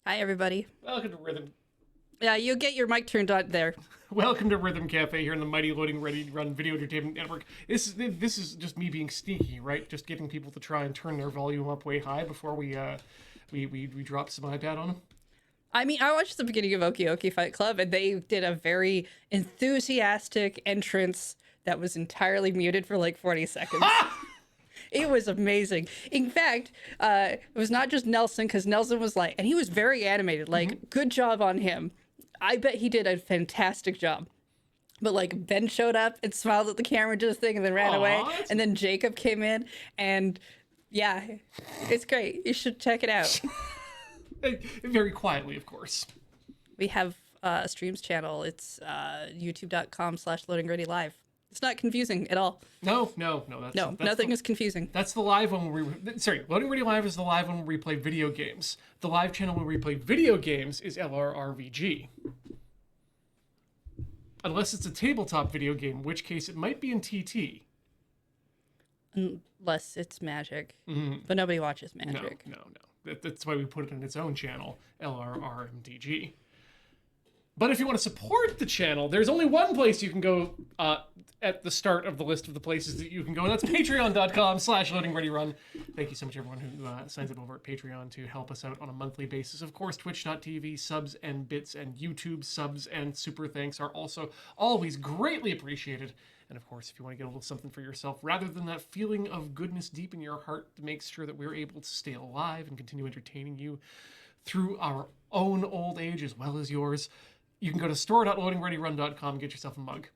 Hi, everybody. Welcome to Rhythm. Yeah, you get your mic turned on there. Welcome to Rhythm Cafe here in the mighty loading ready to run video entertainment network. This is just me being sneaky, right? Just getting people to try and turn their volume up way high before we drop some iPad on them. I mean, I watched the beginning of Okie Okie Fight Club, and they did a very enthusiastic entrance that was entirely muted for like 40 seconds. It was amazing. In fact, it was not just Nelson, because Nelson was like, and he was very animated. Like, good job on him. I bet he did a fantastic job. But like Ben showed up and smiled at the camera, did a thing, and then ran away. And then Jacob came in, and yeah, it's great. You should check it out. Very quietly, of course. We have a streams channel. It's youtube.com/loadingreadylive. It's not confusing at all. No. That's Nothing is confusing. That's the live one where Loading Ready Live is the live one where we play video games. The live channel where we play video games is LRRVG. Unless it's a tabletop video game, in which case it might be in TT. Unless it's Magic. But nobody watches Magic. No. That's why we put it in its own channel, LRRMDG. But if you want to support the channel, there's only one place you can go at the start of the list of the places that you can go, and that's patreon.com/loadingreadyrun. Thank you so much, everyone who signs up over at Patreon to help us out on a monthly basis. Of course, twitch.tv subs and bits and YouTube subs and super thanks are also always greatly appreciated. And of course, if you want to get a little something for yourself, rather than that feeling of goodness deep in your heart to make sure that we're able to stay alive and continue entertaining you through our own old age as well as yours, you can go to store.loadingreadyrun.com and get yourself a mug.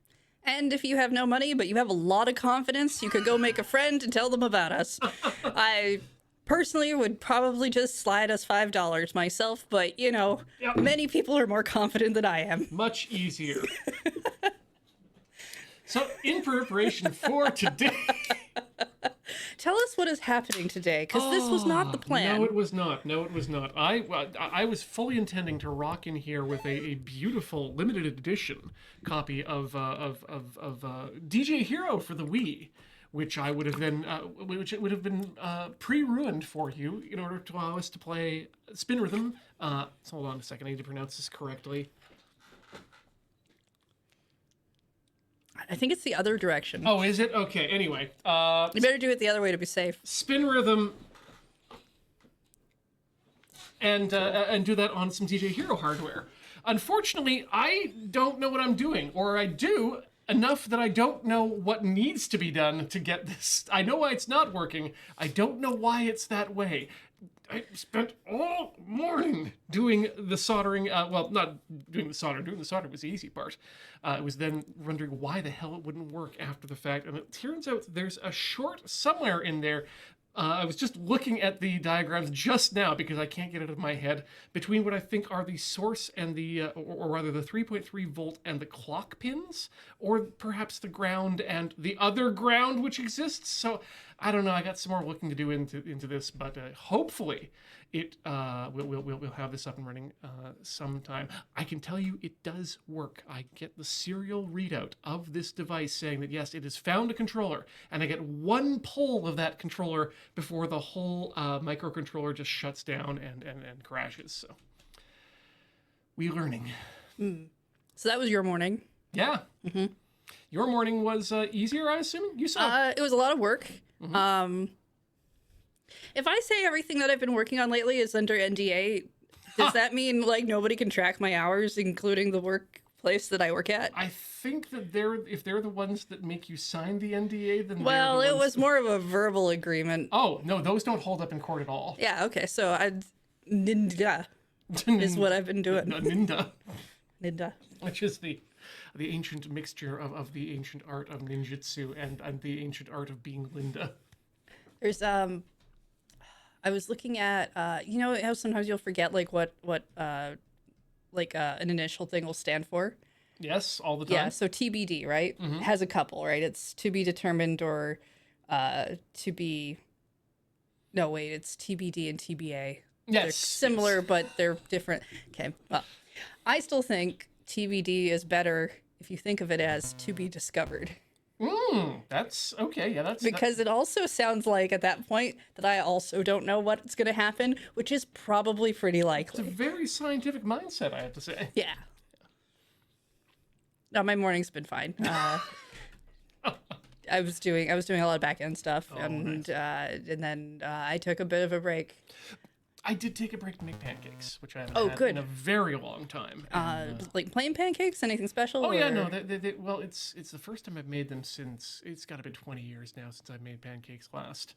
And if you have no money, but you have a lot of confidence, you could go make a friend and tell them about us. I personally would probably just slide us $5 myself, but, you know, many people are more confident than I am. Much easier. So, in preparation for today... Tell us what is happening today, because this was not the plan. No, it was not. I was fully intending to rock in here with a beautiful limited edition copy of DJ Hero for the Wii, which I would have then, which it would have been pre-ruined for you in order to allow us to play Spin Rhythm. So hold on a second, I need to pronounce this correctly. I think it's the other direction. Oh, is it? Okay, anyway. You better do it the other way to be safe. Spin Rhythm, and do that on some DJ Hero hardware. Unfortunately, I don't know what I'm doing, or I do enough that I don't know what needs to be done to get this. I know why it's not working. I don't know why it's that way. I spent all morning doing the soldering. Well, not doing the solder. Doing the solder was the easy part. It was then wondering why the hell it wouldn't work after the fact. And it turns out there's a short somewhere in there. I was just looking at the diagrams just now because I can't get it out of my head, between what I think are the source and the, or rather the 3.3 volt and the clock pins, or perhaps the ground and the other ground which exists. So I don't know. I got some more looking to do into this, but hopefully it we'll have this up and running sometime. I can tell you it does work. I get the serial readout of this device saying that yes, it has found a controller, and I get one pull of that controller before the whole microcontroller just shuts down and crashes. So we're learning. So that was your morning. Yeah. Mm-hmm. Your morning was easier, I assume? You saw. It was a lot of work. Mm-hmm. If I say everything that I've been working on lately is under NDA, does that mean like nobody can track my hours, including the workplace that I work at? I think that if they're the ones that make you sign the NDA, then well, it was more of a verbal agreement. Oh no, those don't hold up in court at all. Yeah. Okay. So Ninja is what I've been doing. Ninja, which is the ancient mixture of the ancient art of ninjutsu and the ancient art of being Linda. There's I was looking at you know how sometimes you'll forget like what an initial thing will stand for. Yes, all the time. Yeah, so TBD, right? Mm-hmm. It has a couple, right? It's to be determined or to be. No, wait, it's TBD and TBA. Yes, they're similar, but they're different. Okay, well, I still think TBD is better if you think of it as to be discovered. That's okay. Yeah, that's Because it also sounds like at that point that I also don't know what's going to happen, which is probably pretty it's a likely. very scientific mindset, I have to say. Yeah. No, my morning's been fine. I was doing a lot of back end stuff, and then I took a bit of a break. I did take a break to make pancakes, which I haven't had Good. in a very long time. And, Like plain pancakes, anything special? yeah, or- no. Well, it's the first time I've made them since it's got to be 20 years now since I've made pancakes last.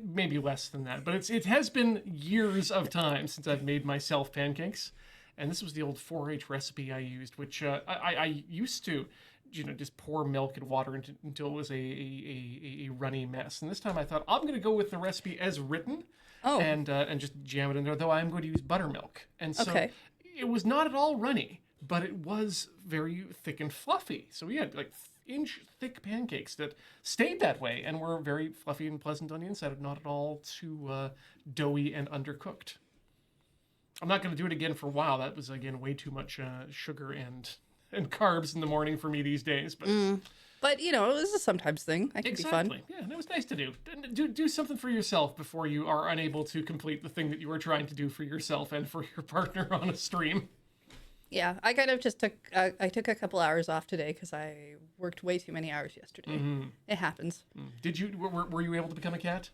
Maybe less than that, but it has been years of time since I've made myself pancakes. And this was the old 4-H recipe I used, which I used to, just pour milk and water until it was a runny mess. And this time I thought I'm going to go with the recipe as written. Oh. And just jam it in there, though I'm going to use buttermilk. And so Okay. it was not at all runny, but it was very thick and fluffy. So we had like inch thick pancakes that stayed that way and were very fluffy and pleasant on the inside, and not at all too doughy and undercooked. I'm not going to do it again for a while. That was, again, way too much sugar and carbs in the morning for me these days. But But it was a sometimes thing. That could be fun. exactly. Yeah, and it was nice to do. Do something for yourself before you are unable to complete the thing that you are trying to do for yourself and for your partner on a stream. Yeah, I kind of just took I took a couple hours off today because I worked way too many hours yesterday. It happens. Did you were you able to become a cat?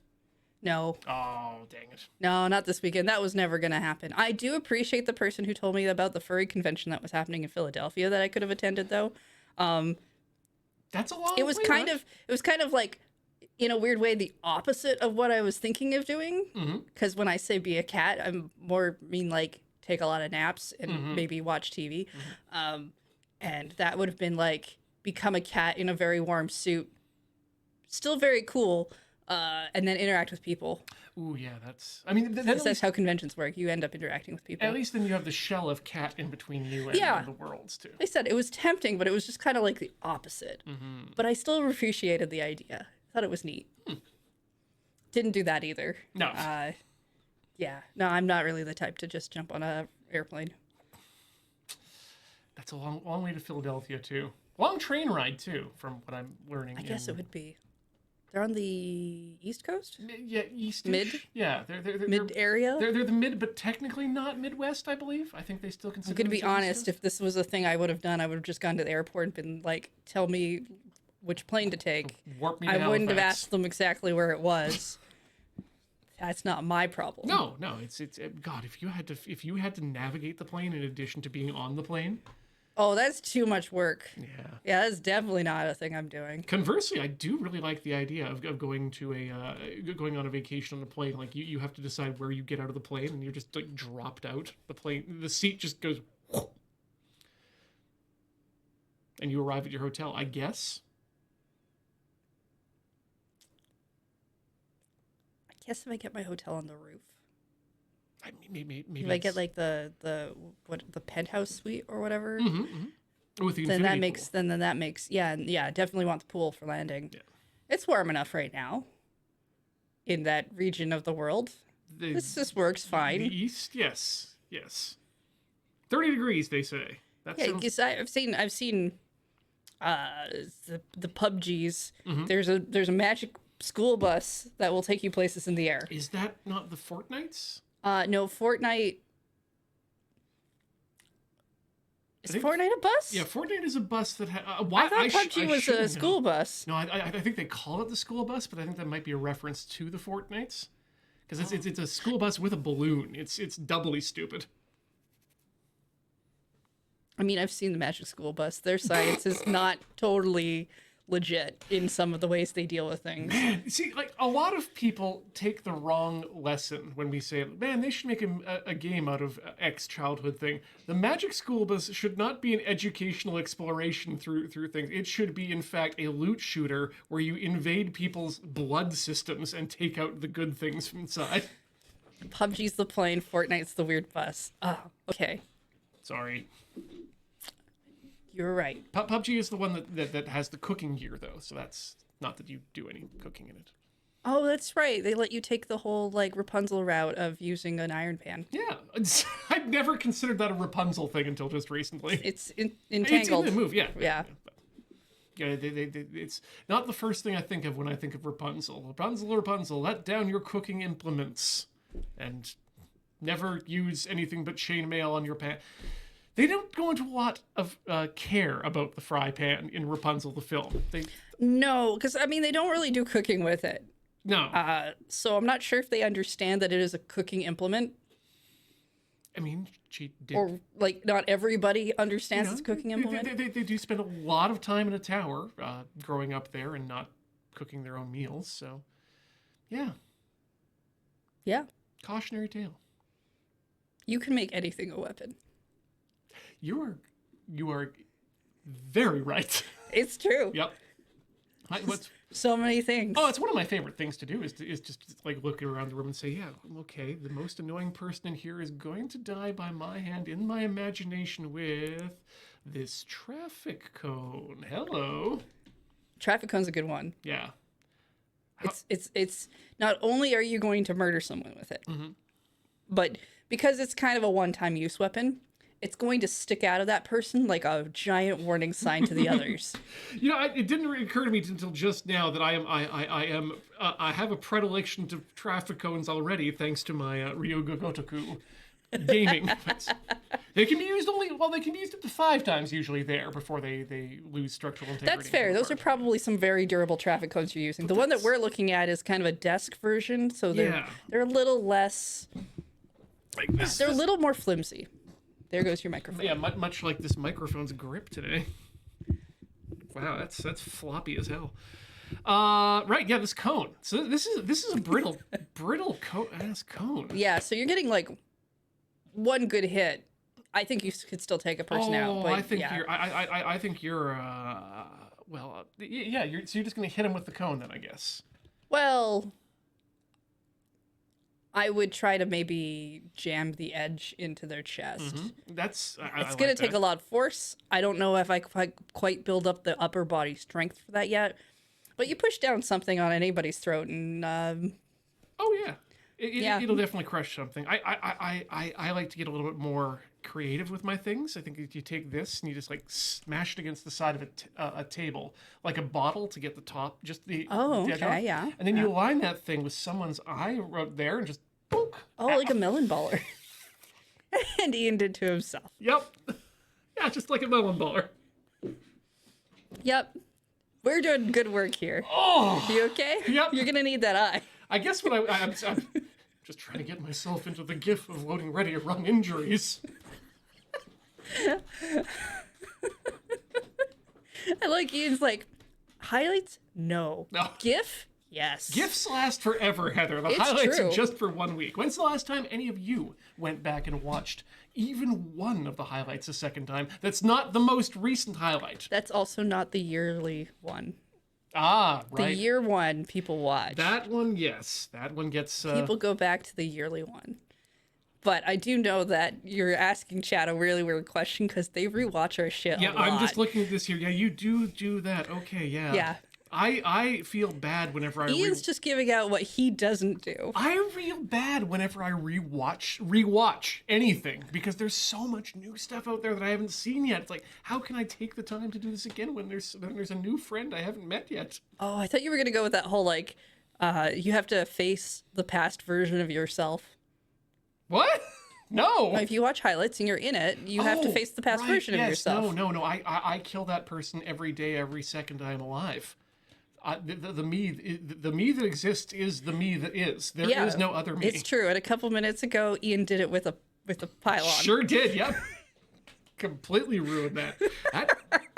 No, Oh, dang it. no, not this weekend. That was never going to happen. I do appreciate the person who told me about the furry convention that was happening in Philadelphia that I could have attended though. That's a long It was way, kind right? of like in a weird way the opposite of what I was thinking of doing. Because when I say be a cat, I'm more mean like take a lot of naps and maybe watch TV. And that would have been like become a cat in a very warm suit, still very cool, and then interact with people. Ooh, yeah, that's... I mean, then That's how conventions work. You end up interacting with people. at least then you have the shell of cat in between you and, Yeah. and the worlds, too. Like I said, it was tempting, but it was just kind of like the opposite. But I still appreciated the idea. Thought it was neat. Didn't do that either. No. Yeah. No, I'm not really the type to just jump on a airplane. That's a long way to Philadelphia, too. Long train ride, too, from what I'm learning. I guess it would be. They're on the East Coast? Yeah, east. Mid? Yeah, they're Mid area? They're the mid, but technically not Midwest, I believe. I think they still consider. I'm going to be themselves honest. If this was a thing I would have done, I would have just gone to the airport and been like, tell me which plane to take. Warp me to I wouldn't have Halifax. asked them exactly where it was. That's not my problem. No, it's God. If you had to navigate the plane in addition to being on the plane, Oh, that's too much work. yeah. Yeah, that's definitely not a thing I'm doing. Conversely, I do really like the idea of going to going on a vacation on a plane. Like you have to decide where you get out of the plane, and you're just like dropped out. The plane, the seat just goes, and you arrive at your hotel. I guess. I guess if I get my hotel on the roof. I mean, maybe If I get it's- like the penthouse suite or whatever, with the then infinity that makes yeah, definitely want the pool for landing. Yeah. It's warm enough right now in that region of the world. pool. This works fine. The east, yes. 30 degrees, they say. That's Yeah, 'cause I've seen the PUBGs. Mm-hmm. There's a magic school bus that will take you places in the air. Is that not the Fortnites? No, Fortnite. Is think- Fortnite a bus? Yeah, Fortnite is a bus that. I thought PUBG was a school bus. No, I think they call it the school bus, but I think that might be a reference to the Fortnites, because it's a school bus with a balloon. It's doubly stupid. I mean, I've seen the Magic School Bus. Their science is not totally legit in some of the ways they deal with things. See, like a lot of people take the wrong lesson when we say, "Man, they should make a game out of X childhood thing." The Magic School Bus should not be an educational exploration through things. It should be, in fact, a loot shooter where you invade people's blood systems and take out the good things from inside. PUBG's the plane, Fortnite's the weird bus. Oh, okay. Sorry. You're right. PUBG is the one that has the cooking gear, though, so that's not that you do any cooking in it. Oh, that's right. They let you take the whole like Rapunzel route of using an iron pan. Yeah, I've never considered that a Rapunzel thing until just recently. It's It's in entangled. the move, yeah. Yeah. Yeah, it's not the first thing I think of when I think of Rapunzel. Rapunzel, Rapunzel, let down your cooking implements, and never use anything but chainmail on your pan. They don't go into a lot of care about the fry pan in Rapunzel the film. No, because I mean they don't really do cooking with it. No. So I'm not sure if they understand that it is a cooking implement. I mean, she did. Or, like, not everybody understands it's a cooking implement. They do spend a lot of time in a tower growing up there and not cooking their own meals. So, yeah. Yeah. Cautionary tale. You can make anything a weapon. You are very right. It's true. Yep. So many things. Oh, it's one of my favorite things to do is just like look around the room and say, yeah, okay, the most annoying person in here is going to die by my hand in my imagination with this traffic cone. Hello. Traffic cone's a good one. Yeah. It's not only are you going to murder someone with it, but because it's kind of a one-time use weapon, it's going to stick out of that person like a giant warning sign to the others. You know, it didn't occur to me until just now that I have a predilection to traffic cones already, thanks to my Ryuga Gotoku gaming. They can be used they can be used up to 5 times usually there before they lose structural integrity. That's fair. Those are probably some very durable traffic cones you're using. The one that we're looking at is kind of a desk version, so they're a little less. Like this, they're a little more flimsy. There goes your microphone. Yeah, much like this microphone's grip today. Wow, that's floppy as hell. Right, yeah, this cone. So this is a brittle cone. Yeah, so you're getting like one good hit. I think you could still take a person out. But I think I think you're so you're just gonna hit him with the cone then, I guess. Well, I would try to maybe jam the edge into their chest. It's going to take a lot of force. I don't know if I quite build up the upper body strength for that yet. But you push down something on anybody's throat and... It'll definitely crush something. I like to get a little bit more creative with my things. I think if you take this and you just like smash it against the side of a table, like a bottle to get the top, just the edge off. Yeah. And then you align that thing with someone's eye right there and just boop. Oh, like a melon baller. And Ian did to himself. Yep. Yeah, just like a melon baller. Yep. We're doing good work here. Oh. You okay? Yep. You're gonna need that eye. I guess what I'm just trying to get myself into the gif of loading ready to run injuries. I like Ian's like, highlights? No. GIF? Yes. GIFs last forever, Heather. The highlights are just for 1 week. When's the last time any of you went back and watched even one of the highlights a second time? That's not the most recent highlight. That's also not the yearly one. Ah, right. The year one people watch. That one, yes. That one gets... People go back to the yearly one. But I do know that you're asking Chad a really weird question because they rewatch our shit a lot. Yeah, I'm just looking at this here. Yeah, you do that. Okay, yeah. Yeah. I feel bad whenever Ian's just giving out what he doesn't do. I feel bad whenever I rewatch anything because there's so much new stuff out there that I haven't seen yet. It's like, how can I take the time to do this again when there's a new friend I haven't met yet? Oh, I thought you were gonna go with that whole like, you have to face the past version of yourself. What? No. If you watch highlights and you're in it, you have to face the past version of yourself. No. I kill that person every day, every second I'm alive. The me that exists is the me that is. There is no other me. It's true. And a couple minutes ago, Ian did it with a pylon. Sure did. Yep. Completely ruined that. That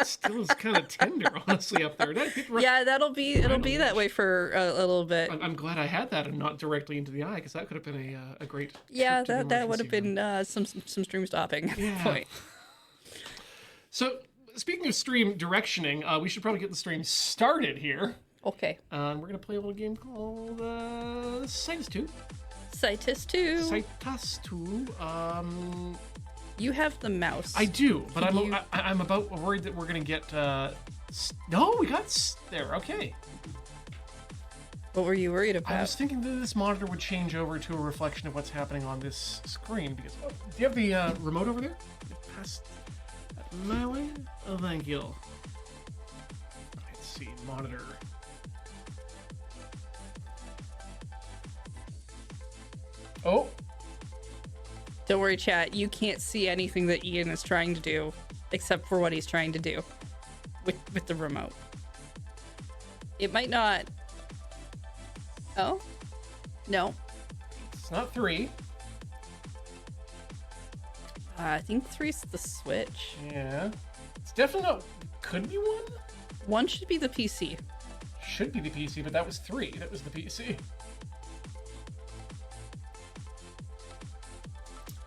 still is kind of tender, honestly, up there. Yeah, it'll be that way for a little bit. I'm glad I had that and not directly into the eye because that could have been a great. Yeah, that would have been some stream stopping point. So. Speaking of stream directioning, we should probably get the stream started here. Okay. We're going to play a little game called Cytus 2. Cytus 2. Cytus 2. You have the mouse. I do, but I'm about worried that we're going to get... No, we got... There, okay. What were you worried about? I was thinking that this monitor would change over to a reflection of what's happening on this screen. Because, do you have the remote over there? Pass my way? Oh, thank you. see. Monitor. Oh, Don't worry, chat. You can't see anything that Ian is trying to do, except for what he's trying to do with the remote. It might not. Oh? No. it's not 3. I think 3's the Switch. Yeah. It's definitely not. Could be 1? 1 should be the PC. Should be the PC, but that was 3. That was the PC.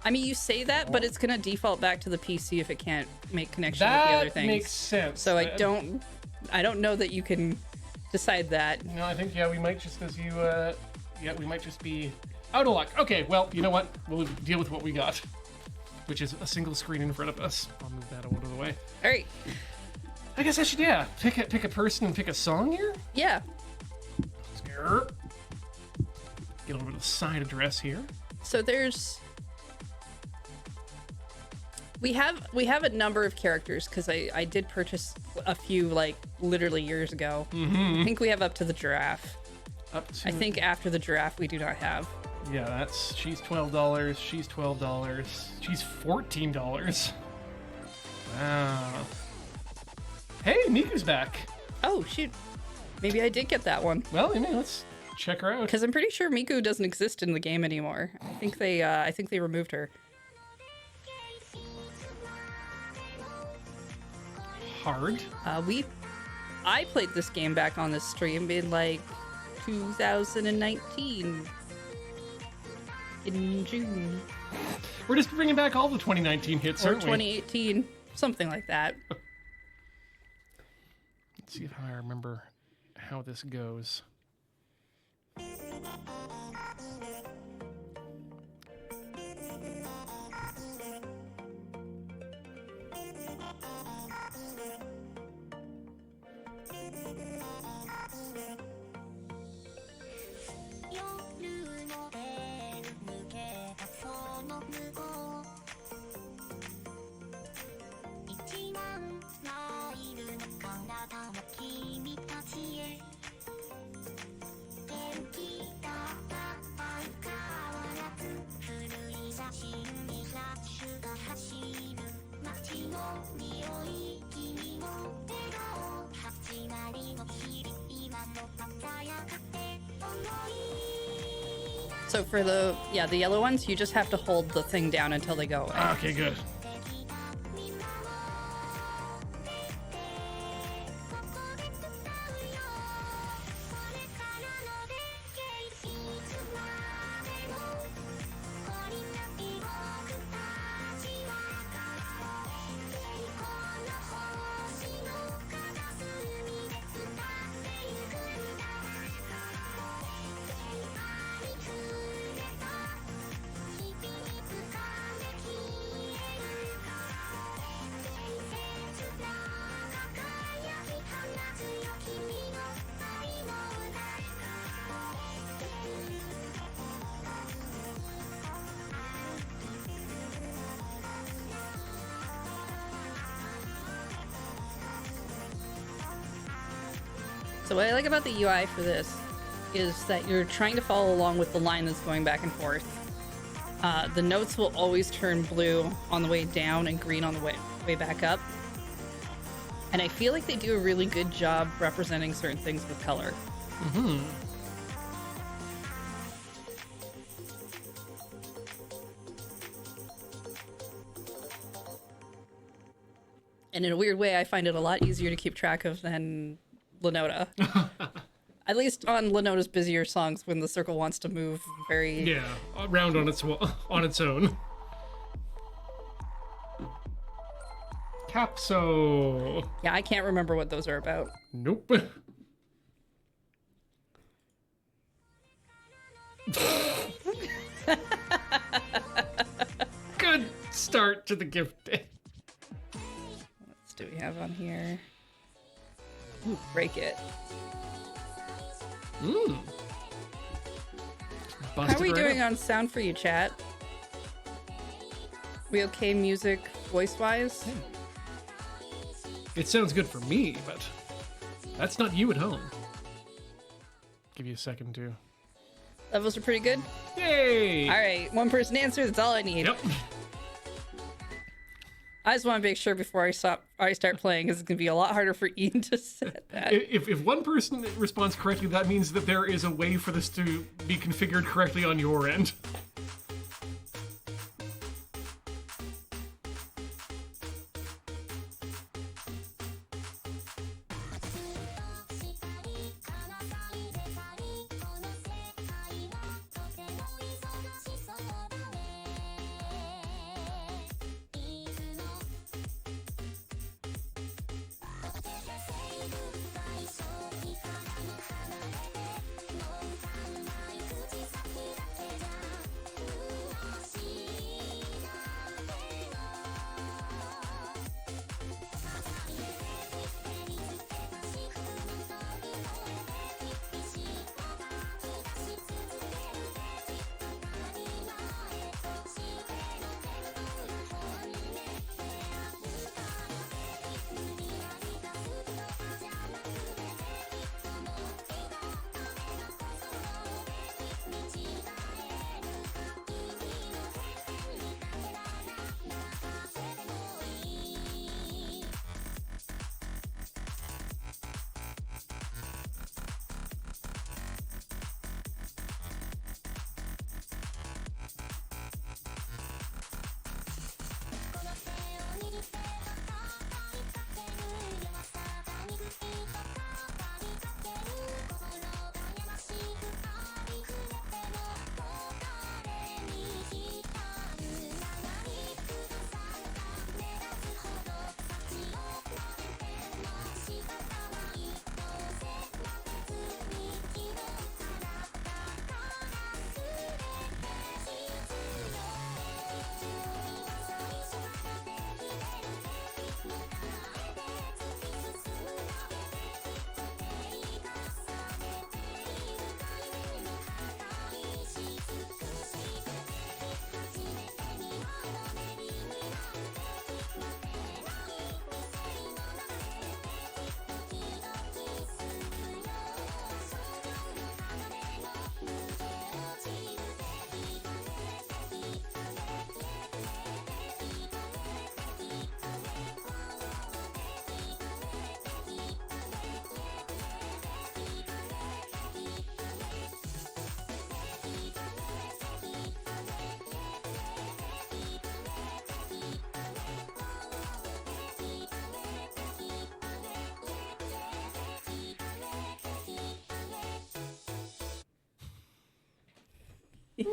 I mean, you say that, but it's gonna default back to the PC if it can't make connection with the other That things. makes sense. So I don't know that you can decide that. No, I think, yeah, we might just, as you, yeah, we might just be out of luck. Okay, well, you know what? We'll deal with what we got, which is a single screen in front of us. I'll move that out of the way. All right. I guess I should, yeah, pick a person and pick a song here. Yeah. Here. Get a little bit of side address here. So there's. We have a number of characters because I did purchase a few like literally years ago. I think we have up to the giraffe. Up to. I think after the giraffe we do not have. Yeah, that's. She's $12. She's $12. She's $14. Wow. Hey, Miku's back. Oh shoot, maybe I did get that one Well, you know, let's check her out. because I'm pretty sure Miku doesn't exist in the game anymore. I think they removed her. Hard. I played this game back on this stream in like 2019 in June We're just bringing back all the 2019 hits, or aren't we? 2018, something like that. Let's see if I remember how this goes. So for the yellow ones, you just have to hold the thing down until they go away. Okay, good. So what I like about the UI for this is that you're trying to follow along with the line that's going back and forth. The notes will always turn blue on the way down and green on the way back up. And I feel like they do a really good job representing certain things with color. Mm-hmm. And in a weird way, I find it a lot easier to keep track of than Lenota. At least on Lenota's busier songs when the circle wants to move very... Yeah, around on its own. Capso. Yeah, I can't remember what those are about. Nope. Good start to the gift day. What else do we have on here? Ooh, break it. Mmm. How are we doing on sound for you, chat? We okay music voice-wise? It sounds good for me, but That's not you at home. Give you a second to. Levels are pretty good. Yay! All right, one person answer. That's all I need. Yep. I just want to make sure before I start playing, because it's gonna be a lot harder for Ian to set that. If one person responds correctly, that means that there is a way for this to be configured correctly on your end.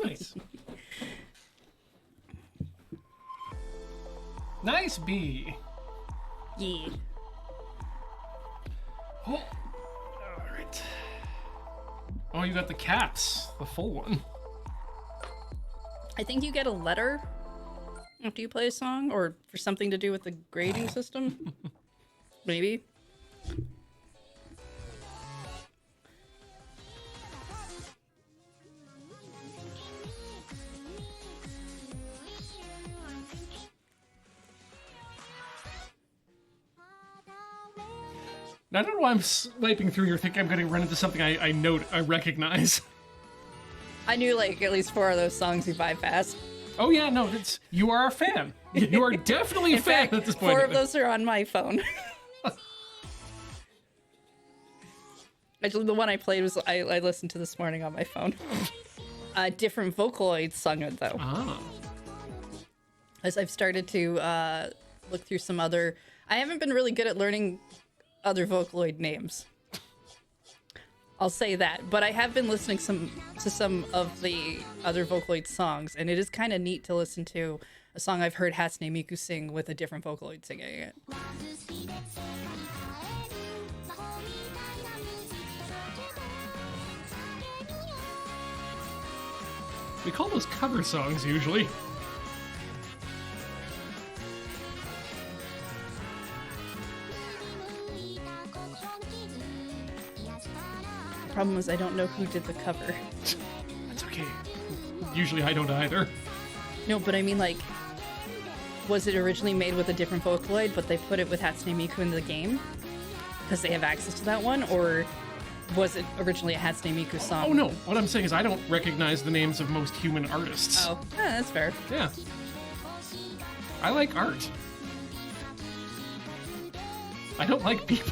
Nice. Nice B. Yeah. Oh. All right. Oh, you got the caps, the full one. I think you get a letter after you play a song, or for something to do with the grading system. Maybe. Now, I don't know why I'm swiping through here thinking I'm going to run into something I recognize. I knew like at least 4 of those songs you bypassed. Oh yeah, no, you are a fan. You are definitely a fan at this point. 4 of those are on my phone. Actually, the one I played was I listened to this morning on my phone. Different Vocaloids sung it though. Ah. As I've started to look through some other, I haven't been really good at learning other Vocaloid names. I'll say that, but I have been listening to some of the other Vocaloid songs, and it is kind of neat to listen to a song I've heard Hatsune Miku sing with a different Vocaloid singing it. We call those cover songs usually. The problem is I don't know who did the cover. That's okay. Usually I don't either. No, but I mean, like, was it originally made with a different Vocaloid, but they put it with Hatsune Miku in the game? because they have access to that one, or was it originally a Hatsune Miku song? Oh no, what I'm saying is I don't recognize the names of most human artists. Oh, yeah, that's fair. Yeah. I like art. I don't like people.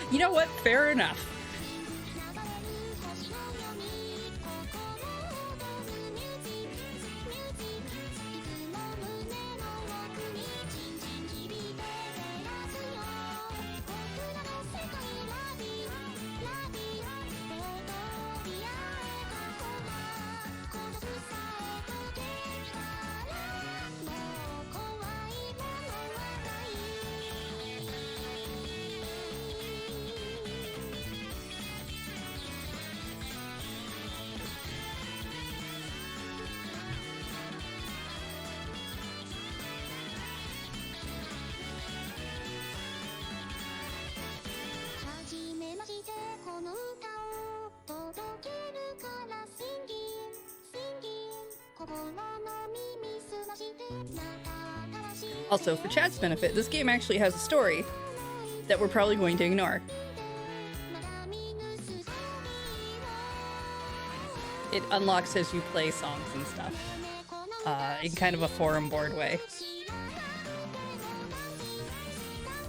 You know what? Fair enough. Also, for chat's benefit, this game actually has a story that we're probably going to ignore. It unlocks as you play songs and stuff, in kind of a forum board way.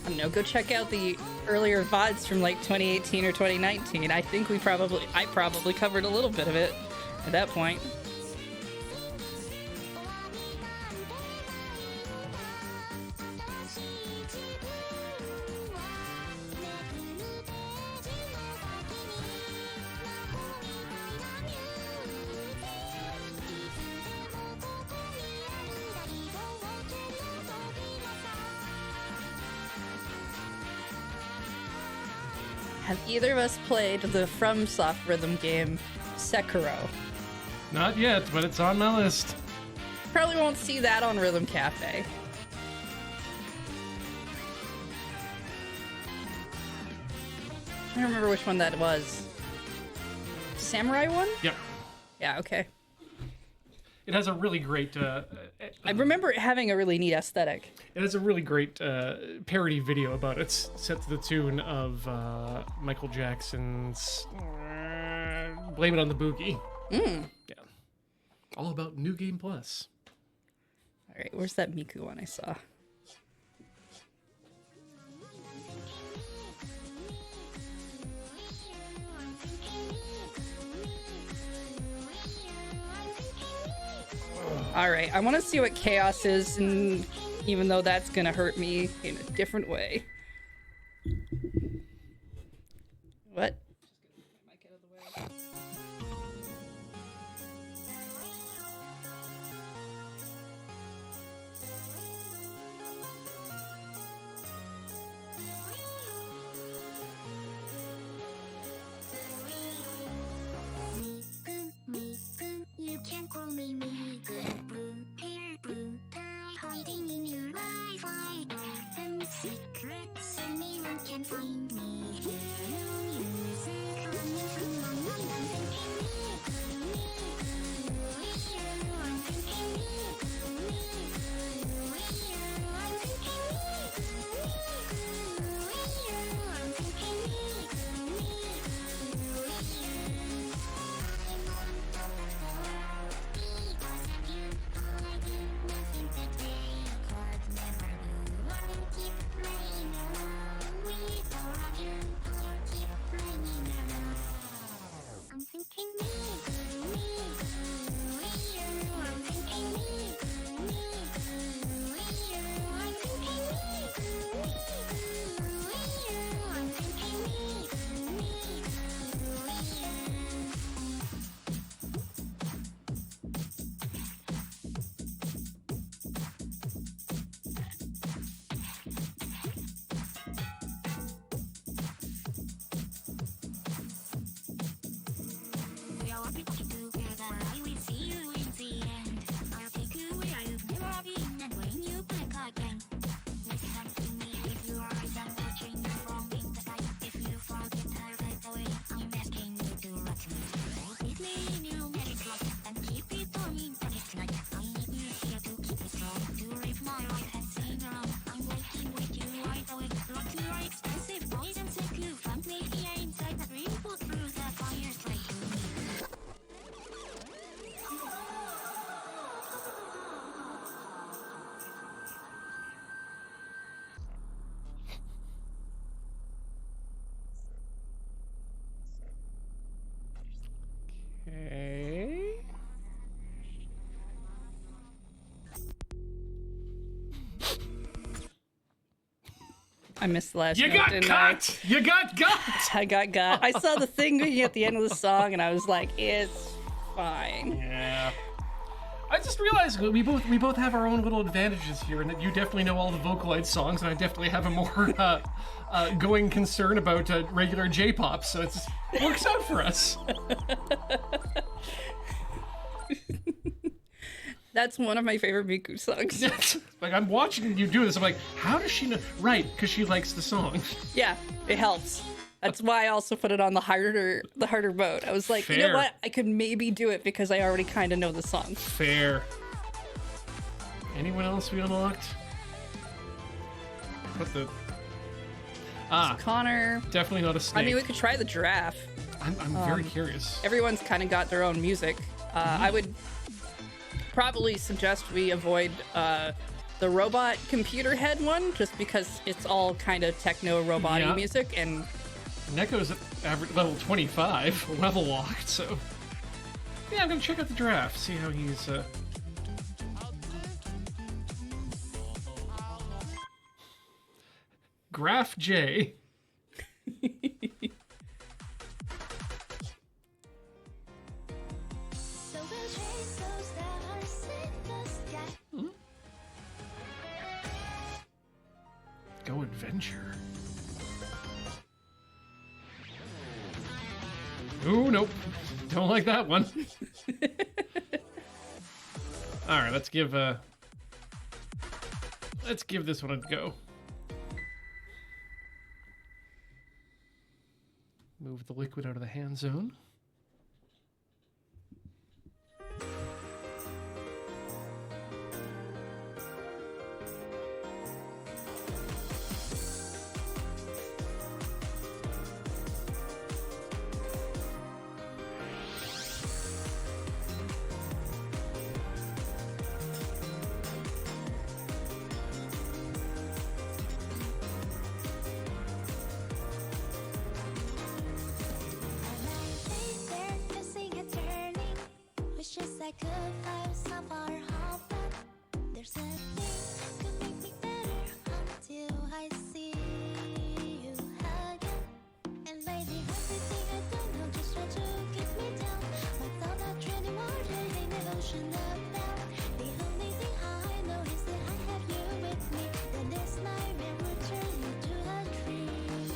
I don't know, go check out the earlier VODs from like 2018 or 2019. I think I probably covered a little bit of it at that point. Have either of us played the FromSoft rhythm game, Sekiro? Not yet, but it's on my list. Probably won't see that on Rhythm Cafe. I don't remember which one that was. Samurai one? Yep. Yeah, okay. It has a really great... I remember it having a really neat aesthetic. It has a really great parody video about it. It's set to the tune of Michael Jackson's Blame It on the Boogie. Mm. Yeah. All about New Game Plus. All right, where's that Miku one I saw? All right, I want to see what chaos is, and even though that's gonna hurt me in a different way. What? You can call me Megan. Hiding in your Wi-Fi. And secrets, anyone can find me. Music coming from my mind. I'm thinking me. I'm thinking me. I'm thinking my life. I missed the last You note, got didn't got! You got got! I got. I saw the thing at the end of the song, and I was like, it's fine. Yeah. I just realized we both have our own little advantages here, and that you definitely know all the vocalized songs, and I definitely have a more going concern about regular J-pop, so it works out for us. That's one of my favorite Miku songs. Like, I'm watching you do this, I'm like, how does she know? Right, because she likes the song. Yeah, it helps. That's why I also put it on the harder mode. I was like, you know Fair. what? I could maybe do it because I already kind of know the song. Fair. Anyone else we unlocked? What the? Connor. Definitely not a snake. I mean, we could try the giraffe. I'm very curious. Everyone's kind of got their own music. I would probably suggest we avoid the robot computer head one, just because it's all kind of techno robot-y Yeah. music, and Neko's at average level 25, level locked, so... Yeah, I'm gonna check out the giraffe, see how he's, Graph J. So we'll chase those stars in the sky. Go adventure. Ooh, nope. Don't like that one. Alright, let's give this one a go. Move the liquid out of the hand zone. Wishes I could fly so far off, but there's a thing could make me better until I see you again. And lately everything I don't know just try to keep me down. My thoughts are treading water in an ocean of doubt. The only thing I know is that I have you with me. Then this nightmare will turn into a dream.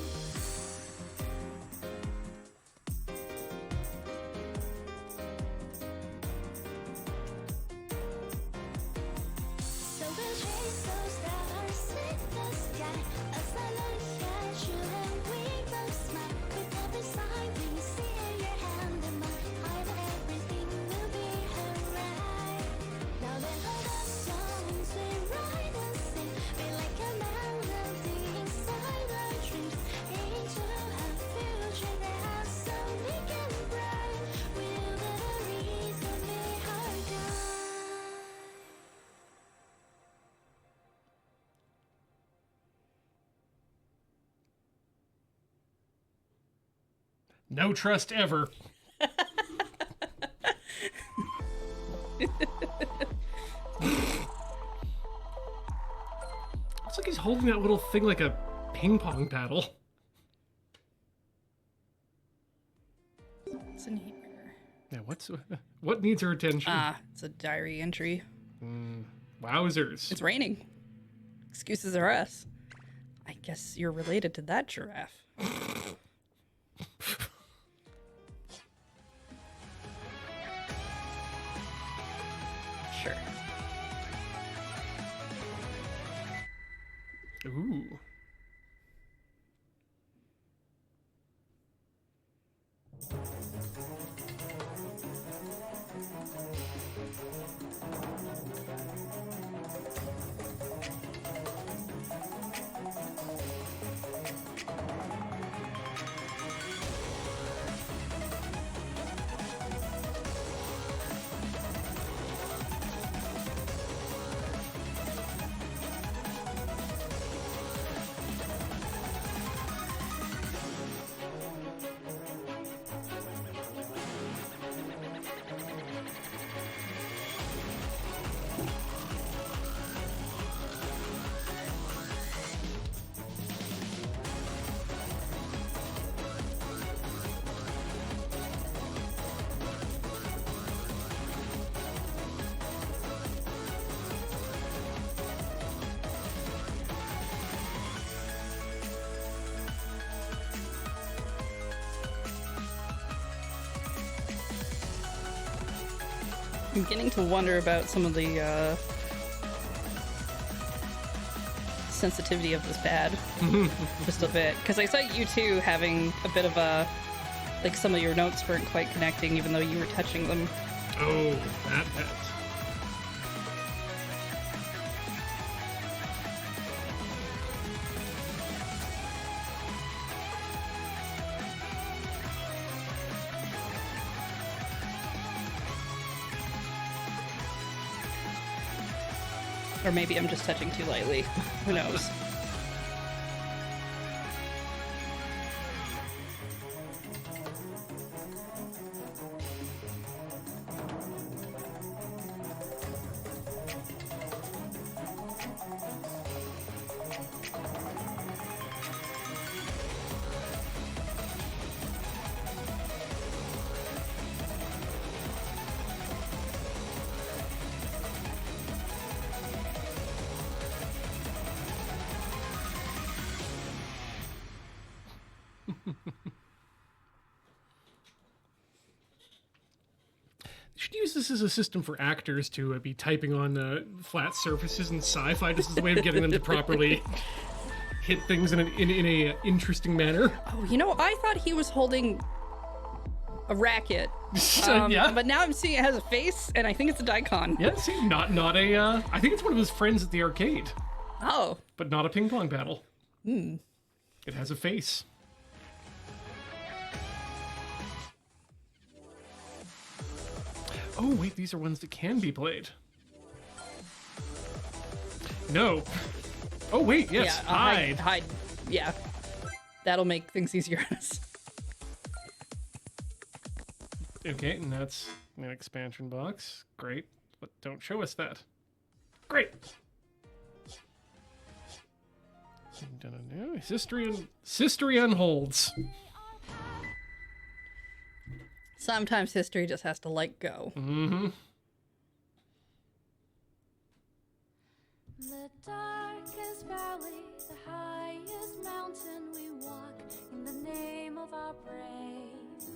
So we'll chase those stars in the sky as I look at you and we both smile. With every sign we see in your hand and mine, I know everything will be alright. Now then, hold us songs we write and sing, feel like a melody inside our dreams, into a future that's so big and bright. We'll let a reason be our guide. No trust ever. Looks like he's holding that little thing like a ping pong paddle. What's in here? Yeah, what needs our attention? It's a diary entry. Wowzers. It's raining. Excuses are us. I guess you're related to that giraffe. Sure. Ooh. I'm beginning to wonder about some of the sensitivity of this pad. Just a bit. Because I saw you two having a bit of a... Like, some of your notes weren't quite connecting, even though you were touching them. Oh, that pet. Or maybe I'm just touching too lightly. Who knows? Should use this as a system for actors to be typing on flat surfaces in sci-fi, just as a way of getting them to properly hit things in a interesting manner. Oh, you know, I thought he was holding a racket. Yeah. But now I'm seeing it has a face, and I think it's a daikon. Yeah, see, not a. I think it's one of his friends at the arcade, Oh. but not a ping pong paddle. It has a face. Oh wait, these are ones that can be played. No. Oh wait, yes, Yeah, hide. hide. Yeah. That'll make things easier on us. Okay, and that's an expansion box. Great, but don't show us that. Great. History holds. Sometimes history just has to let go. Mm-hmm. The darkest valley, the highest mountain we walk in the name of our praise.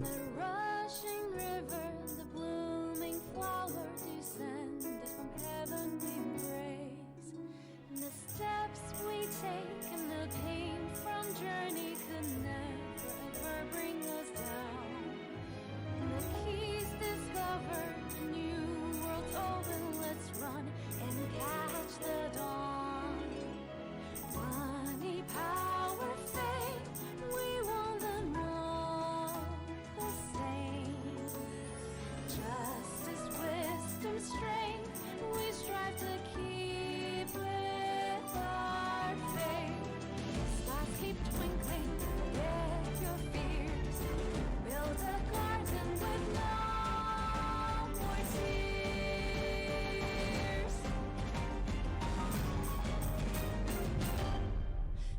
The rushing river, the blooming flower descended from heaven we praise. And the steps we take and the pain from journey could never ever bring us down. And the keys discovered, the new world's open, let's run and catch the dawn. Money, power, faith, we want them all the same. Justice, wisdom, strength, we strive to keep with our faith. Stars keep twinkling, forget your fears. Build a garden with no more tears.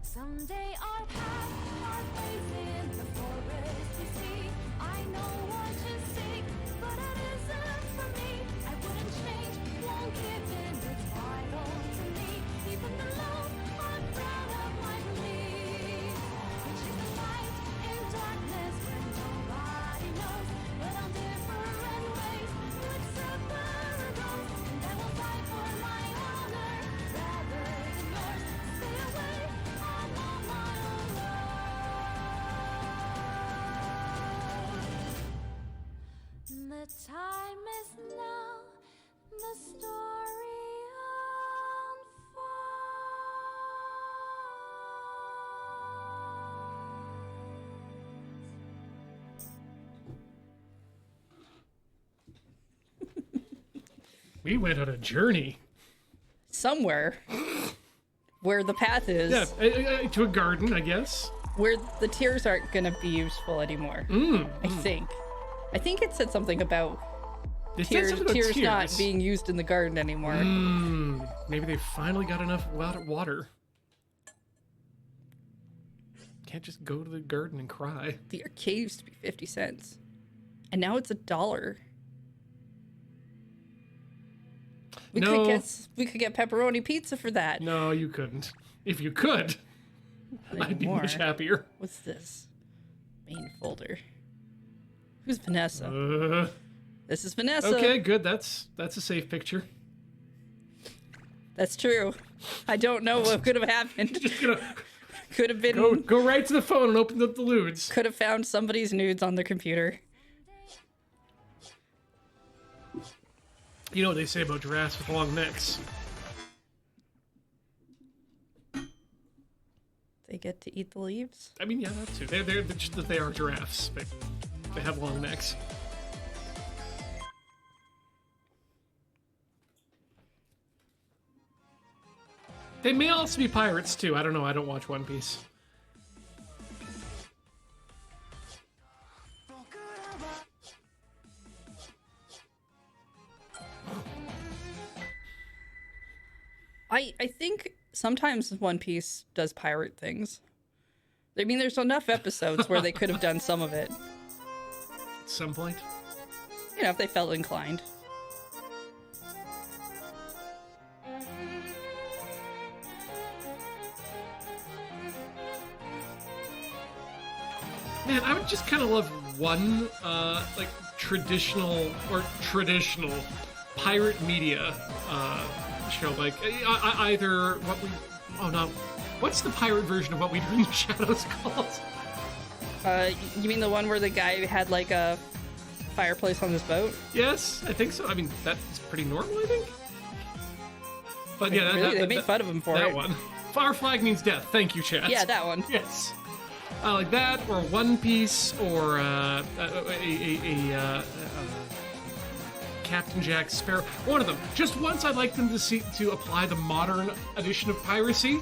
Someday our path, our place in the forest we see. I know what you seek, but it isn't for me. I wouldn't change, won't give in, it's vital to me. Even though I'm proud of my belief. Reaching the light in darkness when nobody knows, but on different ways, with separate roads. And I will fight for my honor rather than yours. Stay away, I'm on my own road. The time is now, the story unfolds. We went on a journey. Somewhere where the path is, Yeah, to a garden, I guess. where the tears aren't going to be useful anymore. I think. I think it said something about It said tears, something about tears not tears. being used in the garden anymore. Maybe they finally got enough water. Can't just go to the garden and cry. The arcade used to be 50 cents. And now it's $1. We could get pepperoni pizza for that. No, you couldn't. If you could, Not I'd be anymore. much happier. What's this? Main folder. Who's Vanessa? This is Vanessa. Okay, good. That's a safe picture. That's true. I don't know what could have happened. Just gonna Could have been. go right to the phone and open up the lewds. Could have found somebody's nudes on the computer. You know what they say about giraffes with long necks. They get to eat the leaves. I mean, yeah, that too. They're just that they are giraffes. They have long necks. They may also be pirates too. I don't know. I don't watch One Piece. I think sometimes One Piece does pirate things. I mean, there's enough episodes where they could have done some of it. At some point. You know, if they felt inclined. Man, I would just kind of love one, like, traditional pirate media show. Like, either what we... Oh, no. What's the pirate version of What We Do in the Shadows called? You mean the one where the guy had, like, a fireplace on his boat? Yes, I think so. I mean, that's pretty normal, I think. But yeah, Really? They made fun of him for that it. one. Fire flag means death. Thank you, chat. Yeah, that one. Yes. Like that, or One Piece, or Captain Jack Sparrow. One of them. Just once, I'd like them to apply the modern edition of piracy.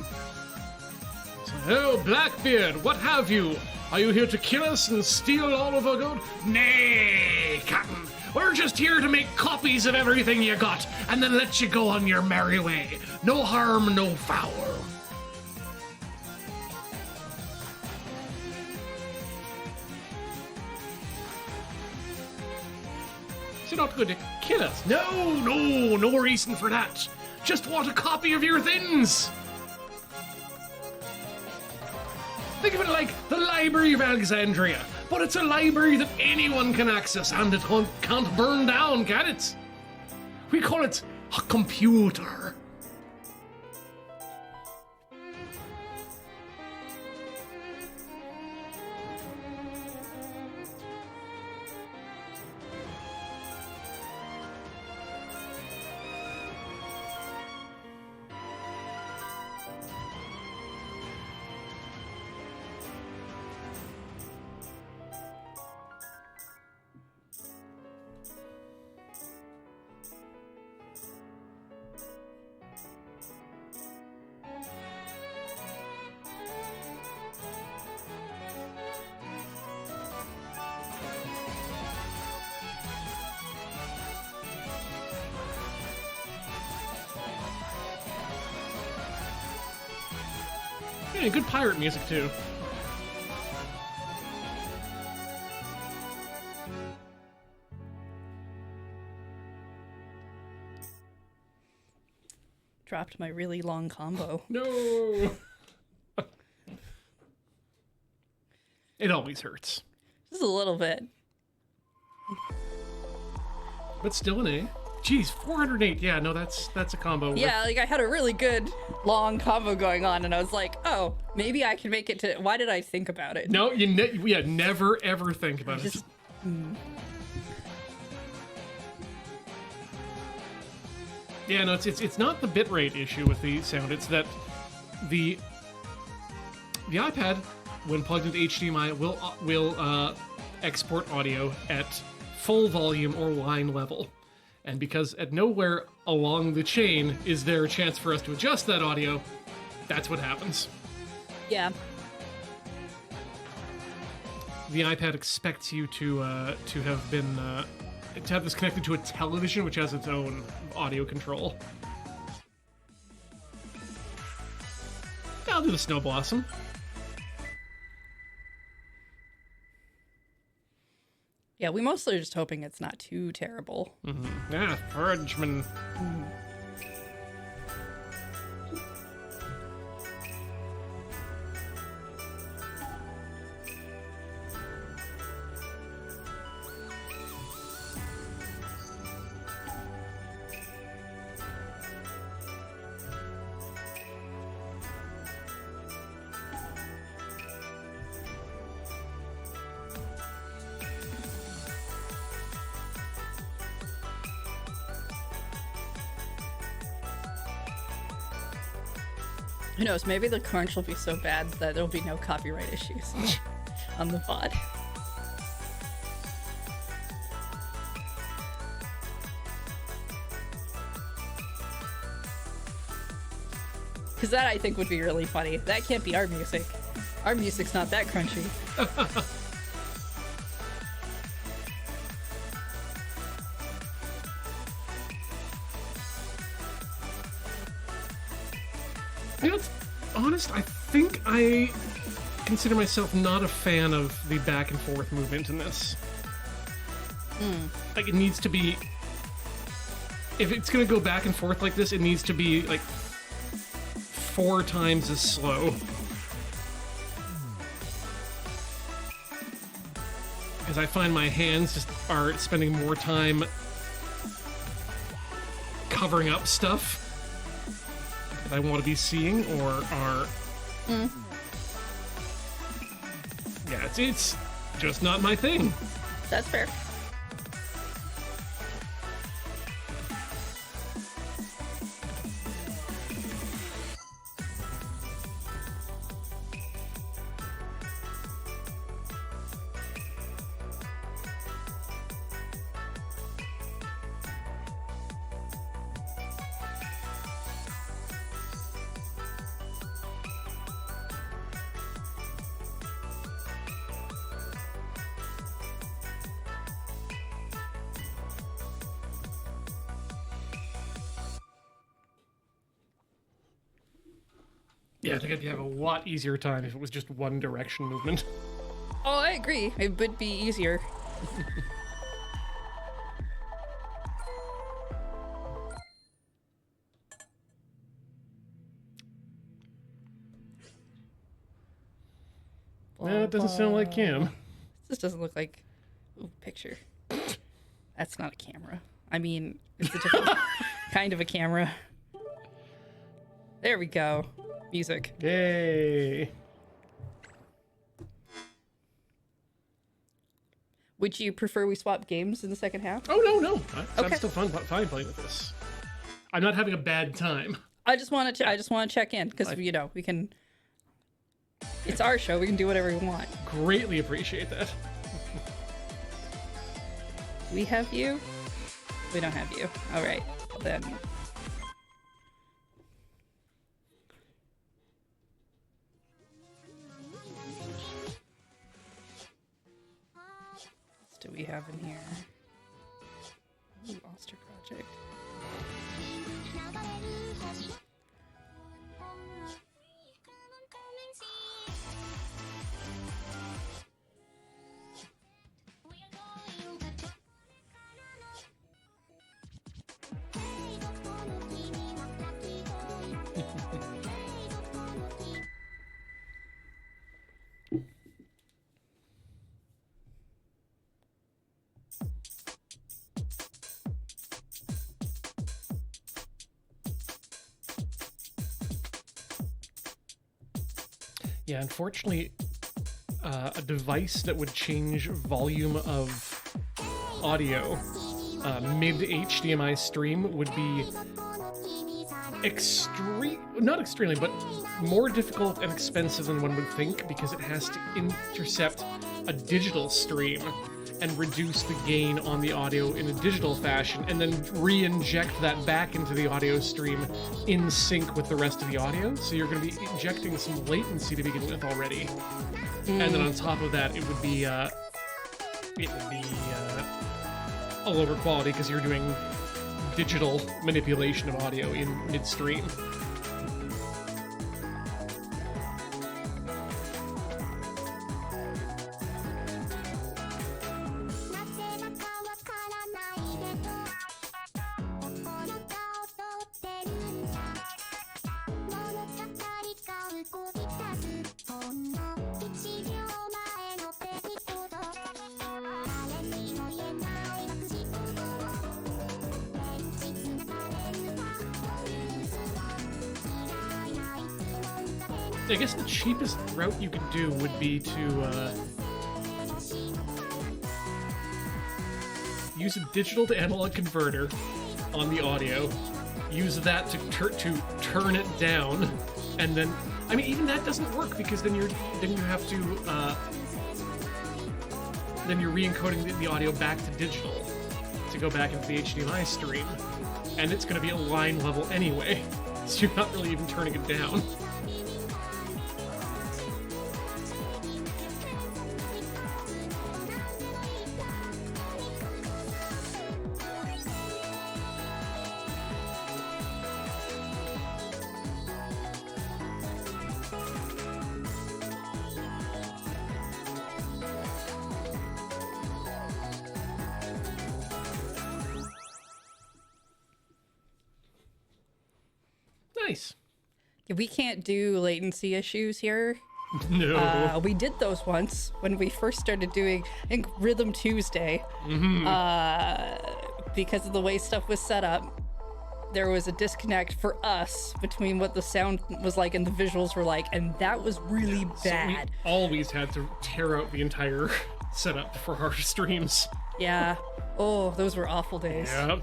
So, oh, Blackbeard, what have you? Are you here to kill us and steal all of our gold? Nay, Captain. We're just here to make copies of everything you got, and then let you go on your merry way. No harm, no foul. You're not going to kill us. No reason for that. Just want a copy of your things. Think of it like the Library of Alexandria, but it's a library that anyone can access and it can't burn down, can it? We call it a computer. Yeah, good pirate music too. Dropped my really long combo. No. It always hurts. Just a little bit. But still an A. Jeez, 408. Yeah, no, that's a combo. with- Yeah, like I had a really good long combo going on, and I was like, oh, maybe I can make it to. Why did I think about it? No, never ever think about it. Just- Yeah, no, it's not the bitrate issue with the sound. It's that the iPad, when plugged into HDMI, will export audio at full volume or line level. And because at nowhere along the chain is there a chance for us to adjust that audio, that's what happens. Yeah. The iPad expects you to have been to have this connected to a television, which has its own audio control. I'll do the Snow Blossom. Yeah, we mostly are just hoping it's not too terrible. Yeah, Fudgeman. Who knows? Maybe the crunch will be so bad that there'll be no copyright issues on the VOD. Because that, I think, would be really funny. That can't be our music. Our music's not that crunchy. You know, it's honest, I think I consider myself not a fan of the back and forth movement in this. Like, it needs to be... If it's gonna go back and forth like this, it needs to be, like, 4 times as slow. Because I find my hands just are spending more time covering up stuff that I want to be seeing, or are... Yeah, it's just not my thing. That's fair. Yeah, I think I'd have a lot easier time if it was just one direction movement. Oh, I agree. It would be easier. No, it doesn't sound like Cam. This doesn't look like... Ooh, picture. That's not a camera. I mean, it's a different kind of a camera. There we go. Music. Yay. Would you prefer we swap games in the second half? Oh, no. I'm Okay. still fine playing with this. I'm not having a bad time. I just want to check in because you know we can. It's our show. We can do whatever we want. Greatly appreciate that. We have you. We don't have you. All right. Well, then. What do we have in here? Ooh, Oster Project. Yeah, unfortunately, a device that would change volume of audio mid HDMI stream would be not extremely, but more difficult and expensive than one would think, because it has to intercept a digital stream and reduce the gain on the audio in a digital fashion, and then re-inject that back into the audio stream in sync with the rest of the audio. So you're going to be injecting some latency to begin with already, and then on top of that, it would be a lower quality because you're doing digital manipulation of audio in midstream. I guess the cheapest route you could do would be to use a digital to analog converter on the audio, use that to turn it down, And then, I mean, even that doesn't work because then you have to then you're re-encoding the audio back to digital to go back into the HDMI stream, and it's going to be a line level anyway, so you're not really even turning it down. Nice. We can't do latency issues here. No. We did those once when we first started doing, I think, Rhythm Tuesday. Because of the way stuff was set up, there was a disconnect for us between what the sound was like and the visuals were like, and that was really bad. So we always had to tear out the entire setup for our streams. Yeah. Oh, those were awful days. Yeah.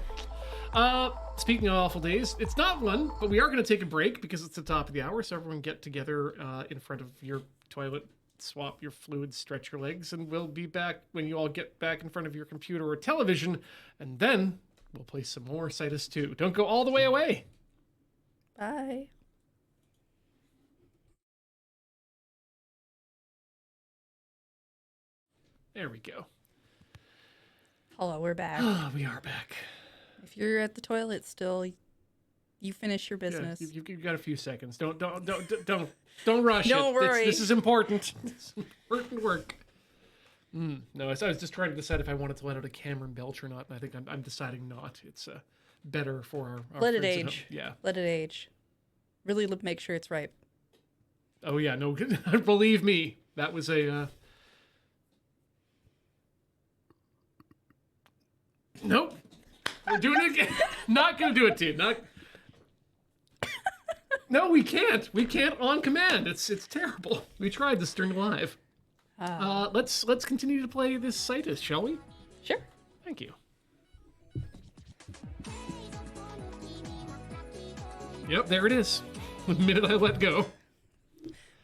Speaking of awful days, it's not one, but we are going to take a break because it's the top of the hour, so everyone get together in front of your toilet, swap your fluids, stretch your legs, and we'll be back when you all get back in front of your computer or television, and then we'll play some more Cytus 2. Don't go all the way away. Bye. There we go. Hello, we're back. We are back. If you're at the toilet still, you finish your Yeah, business. you've got a few seconds. Don't rush it. Don't worry. This is important. It's important work. No, I was just trying to decide if I wanted to let out a Cameron belch or not, and I think I'm deciding not. It's better for our Let it friends at home. age. Yeah. Let it age. Really make sure it's ripe. Oh yeah, no, believe me, that was a. Nope. We're doing it again. Not gonna do it to you. Not. No, we can't. We can't on command. It's terrible. We tried this during live. Let's continue to play this Cytus, shall we? Sure. Thank you. Yep, there it is. The minute I let go.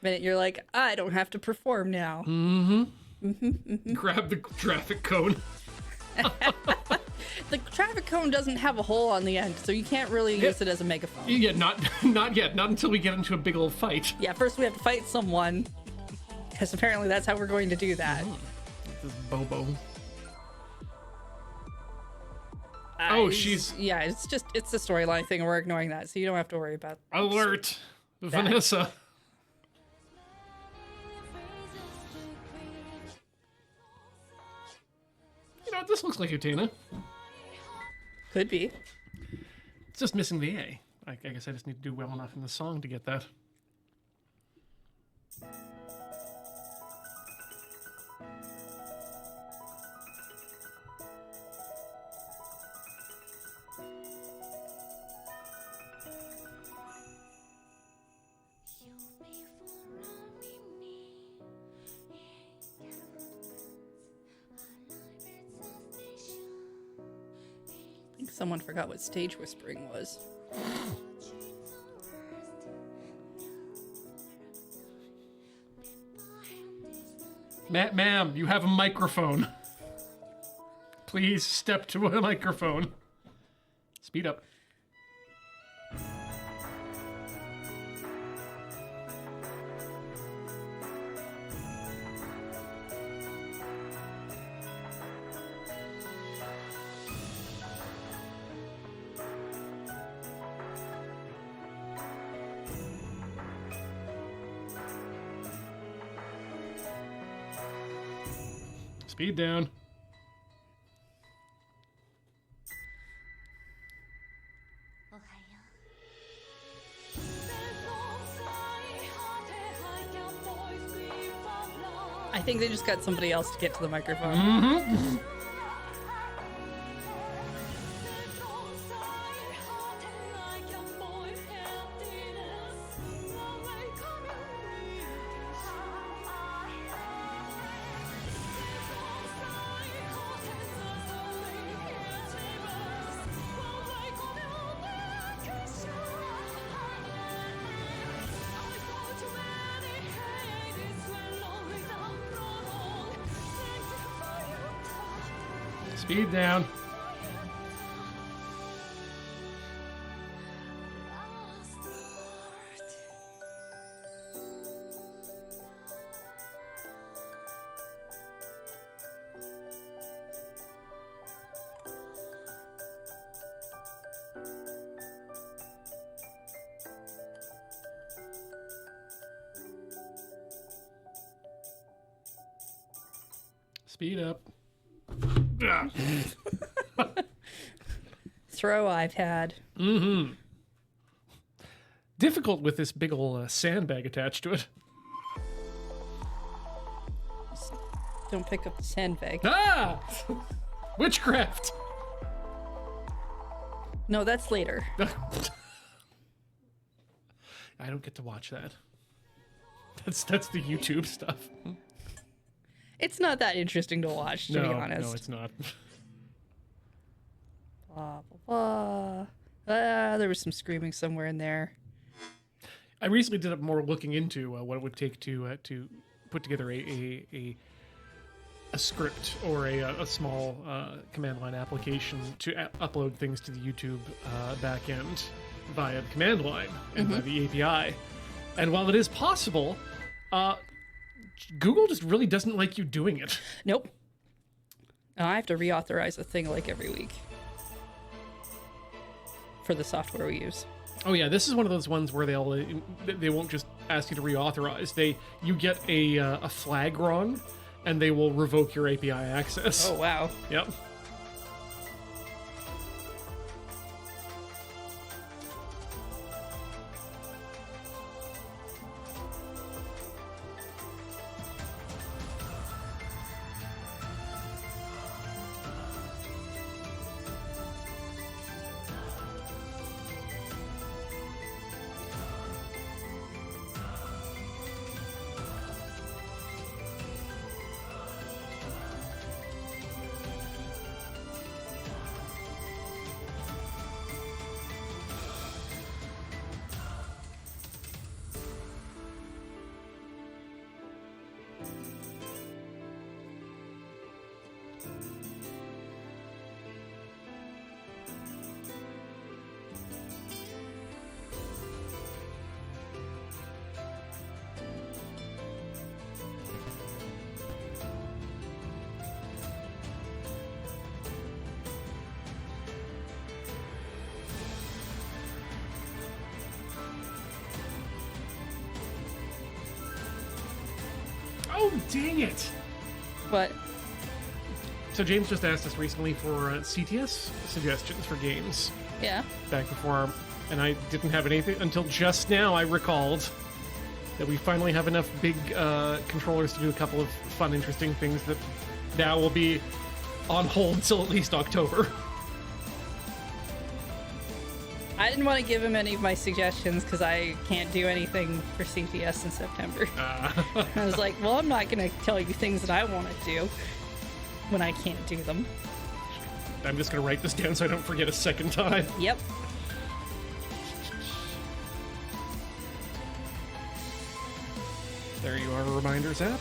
Minute you're like, I don't have to perform now. Grab the traffic cone. The traffic cone doesn't have a hole on the end, so you can't really use it as a megaphone. Yeah, not yet. Not until we get into a big old fight. Yeah, first we have to fight someone, because apparently that's how we're going to do that. This is Bobo. She's... Yeah, it's the storyline thing, and we're ignoring that, so you don't have to worry about Alert! Vanessa. You know, this looks like Utena. Could be. It's just missing the A. I guess I just need to do well enough in the song to get that. I think someone forgot what stage whispering was. Ma'am, you have a microphone. Please step to a microphone. Speed up. Speed down. I think they just got somebody else to get to the microphone. Speed down. Speed up. Ah. Throw iPad. Mm-hmm. Difficult with this big ol' sandbag attached to it. Don't pick up the sandbag. Ah! Witchcraft! No, that's later. I don't get to watch that. That's the YouTube stuff. It's not that interesting to watch, to be honest. No, it's not. Blah, blah, blah. There was some screaming somewhere in there. I recently did up more looking into what it would take to put together a script or a small command line application to upload things to the YouTube backend via the command line and by the API. And while it is possible, Google just really doesn't like you doing it. Nope. I have to reauthorize a thing like every week for the software we use. Oh yeah, this is one of those ones where they won't just ask you to reauthorize. You get a flag wrong, and they will revoke your API access. Oh wow. Yep. Oh, dang it! But So James just asked us recently for CTS suggestions for games yeah. back before, and I didn't have anything until just now. I recalled that we finally have enough big controllers to do a couple of fun, interesting things that now will be on hold till at least October. I didn't want to give him any of my suggestions because I can't do anything for CTS in September. I was like, well, I'm not going to tell you things that I want to do when I can't do them. I'm just going to write this down so I don't forget a second time. Yep. There you are, Reminders app.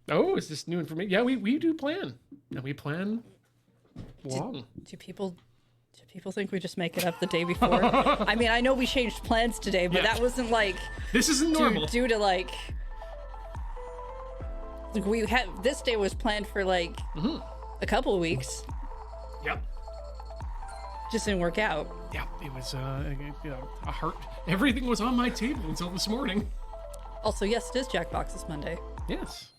Oh, is this new information? Yeah, we do plan. And we plan long. Do people think we just make it up the day before? I mean, I know we changed plans today, but Yeah. that wasn't like This isn't normal. due to like we had this day was planned for like a couple of weeks. Yep. Just didn't work out. Yeah, it was a heart. Everything was on my table until this morning. Also, yes, it is Jackbox's Monday. Yes,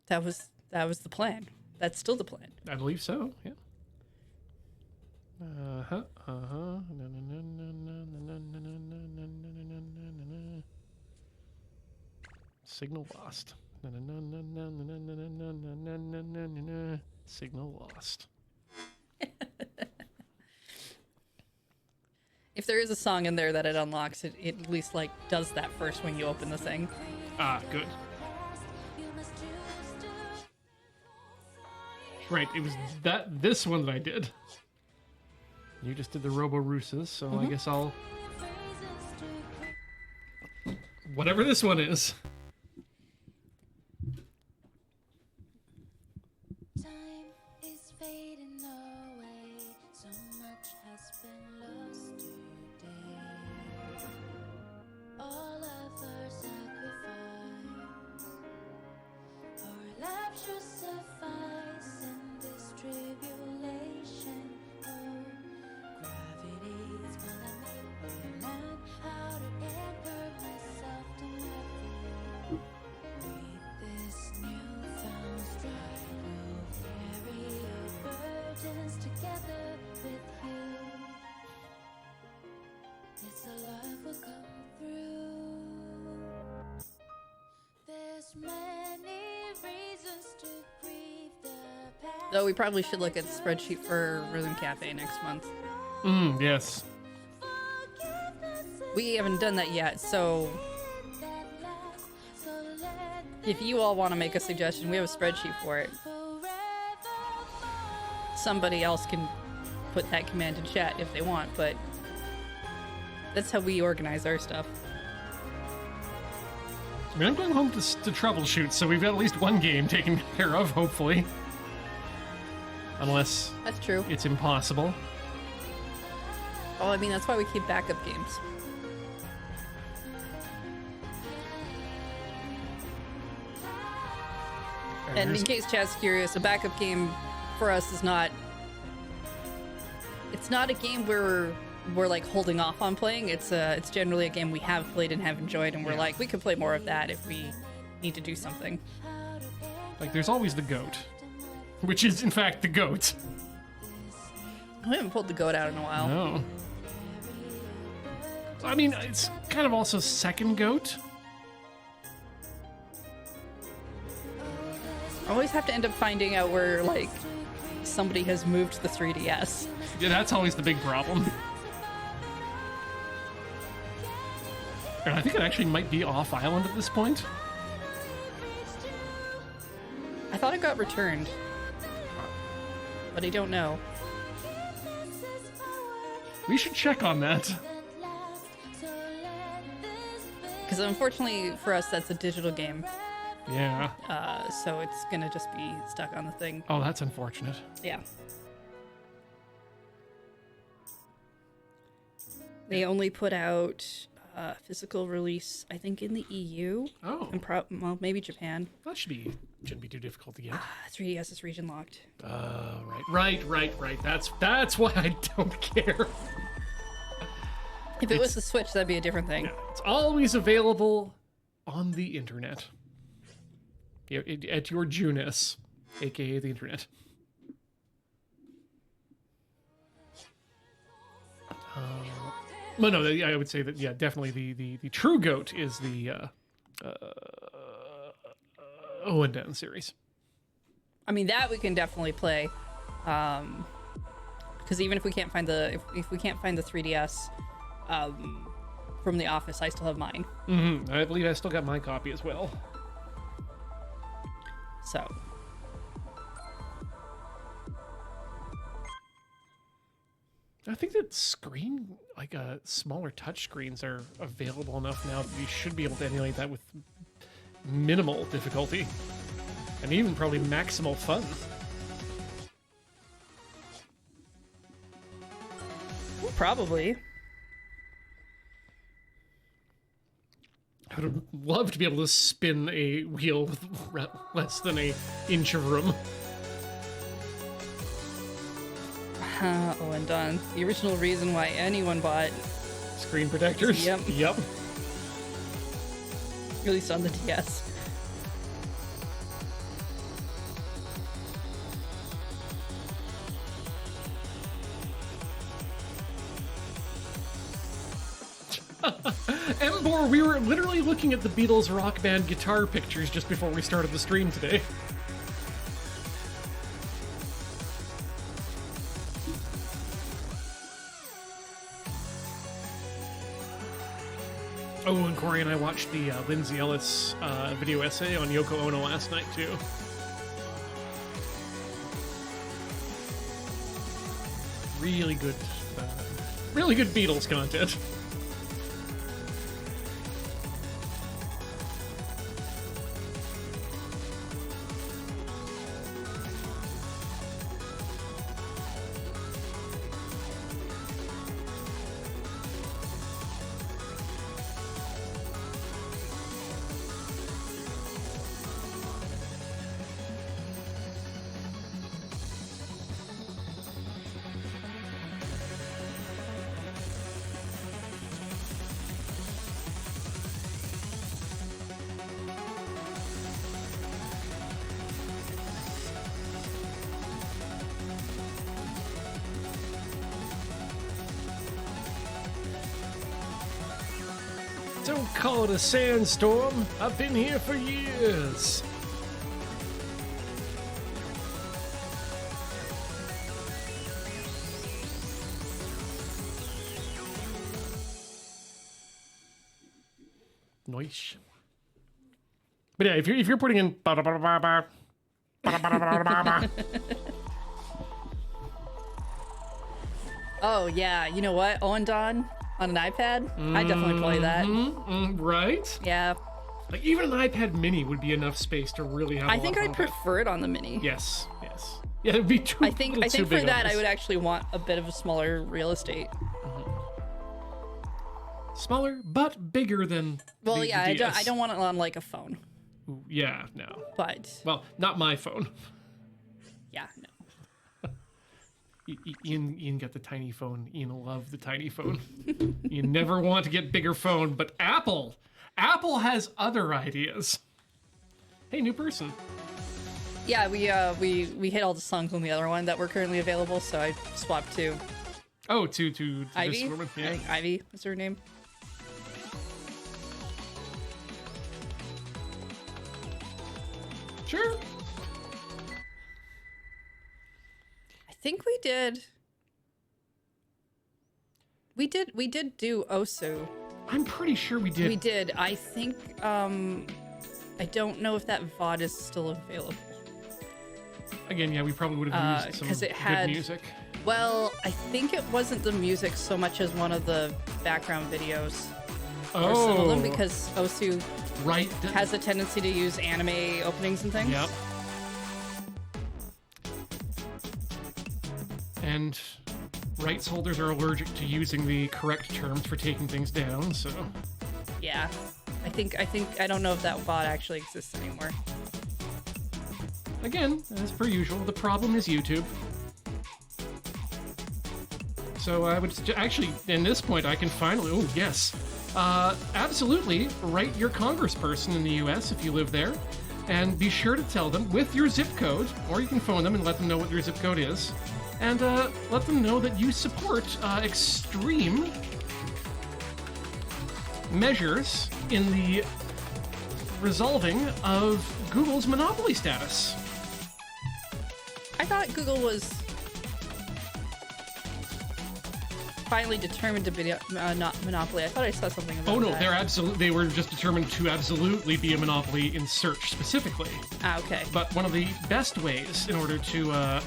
That was the plan. That's still the plan. I believe so. Yeah. Signal lost. Signal lost. if there is a song in there that it unlocks, it at least like does that first when you open the thing. Ah, good. Right, it was this one that I did. You just did the Robo-Roosas, so I guess I'll... Whatever this one is. Time is fading away, so much has been lost today. All of our sacrifice, our love should suffice in this tribulation. Oh, gravity's gonna make me learn how to anchor myself to nothing. Meet this newfound stride. We'll carry our burdens together with you. It's a love will come through. There's many reasons to grieve the past. Though we probably should look at the spreadsheet for Rhythm Cafe next month. Yes. We haven't done that yet, so if you all want to make a suggestion, we have a spreadsheet for it. Somebody else can put that command in chat if they want, but that's how we organize our stuff. I mean, I'm going home to troubleshoot, so we've got at least one game taken care of, hopefully. Unless That's true. it's impossible. Oh, I mean, that's why we keep backup games. And in case chat's curious, a backup game for us is not... It's not a game where we're like holding off on playing. It's generally a game we have played and have enjoyed, and we're like, we could play more of that if we need to do something. Like, there's always the goat. Which is, in fact, the goat. We haven't pulled the goat out in a while. No. I mean, it's kind of also second goat. I always have to end up finding out where, like, somebody has moved the 3DS. Yeah, that's always the big problem. And I think it actually might be off island at this point. I thought it got returned, but I don't know. We should check on that. Because unfortunately for us, that's a digital game. Yeah. So it's gonna just be stuck on the thing. Oh, that's unfortunate. Yeah. They only put out physical release, I think, in the EU. Oh, And well, maybe Japan. that shouldn't be too difficult to get. 3DS is region locked. Right. That's why I don't care. If it was the Switch, that'd be a different thing. Yeah, it's always available on the internet. Yeah, at your Junus, aka the internet. Well, no, I would say that, yeah, definitely the true GOAT is the Owen Down series. I mean, that we can definitely play. Because even if we can't find the if we can't find the 3DS from the office, I still have mine. Mm-hmm. I believe I still got my copy as well. So I think that smaller touch screens are available enough now that you should be able to emulate that with minimal difficulty. And even probably maximal fun. probably. I would love to be able to spin a wheel with less than an inch of room. Oh, and done. The original reason why anyone bought, Screen protectors? Yep. Yep. at least on the DS. Embor, we were literally looking at the Beatles rock band guitar pictures just before we started the stream today. Oh, and Corey and I watched the Lindsay Ellis video essay on Yoko Ono last night, too. Really good Beatles content. Don't call it a sandstorm. I've been here for years. Nice. But yeah, if you're putting in Oh yeah, you know what? On Dawn on an iPad, I definitely play that. right? Yeah, Like even an iPad Mini would be enough space to really have. I think I'd prefer it on the Mini. Yes. Yeah, it'd be too. I think for that I would actually want a bit of a smaller real estate. Smaller but bigger than. Well, the yeah, I DS. don't want it on like a phone, Ooh, yeah, no. but Well, not my phone. yeah, no. Ian got the tiny phone. Ian loved the tiny phone. You never want to get bigger phone, but Apple has other ideas. Hey, new person. Yeah, we hit all the songs on the other one that were currently available, so I swapped to Oh, to Ivy. this woman. I Yeah. think Ivy is her name. Sure. I think we did. We did do Osu. I'm pretty sure we did. We did. I think I don't know if that VOD is still available. Again, yeah, we probably would have used some 'cause it good had- music. Well, I think it wasn't the music so much as one of the background videos. Or some of them, because Osu right. has a tendency to use anime openings and things. Yep. And rights holders are allergic to using the correct terms for taking things down, so. Yeah. I don't know if that VOD actually exists anymore. Again, as per usual, the problem is YouTube. So I would actually, in this point, I can finally, oh yes, absolutely write your congressperson in the US if you live there, and be sure to tell them with your zip code, or you can phone them and let them know what your zip code is, and let them know that you support extreme measures in the resolving of Google's monopoly status. I thought Google was finally determined to be not monopoly. I thought I saw something about Oh no, that. they were just determined to absolutely be a monopoly in search specifically. Ah, okay. But one of the best ways in order to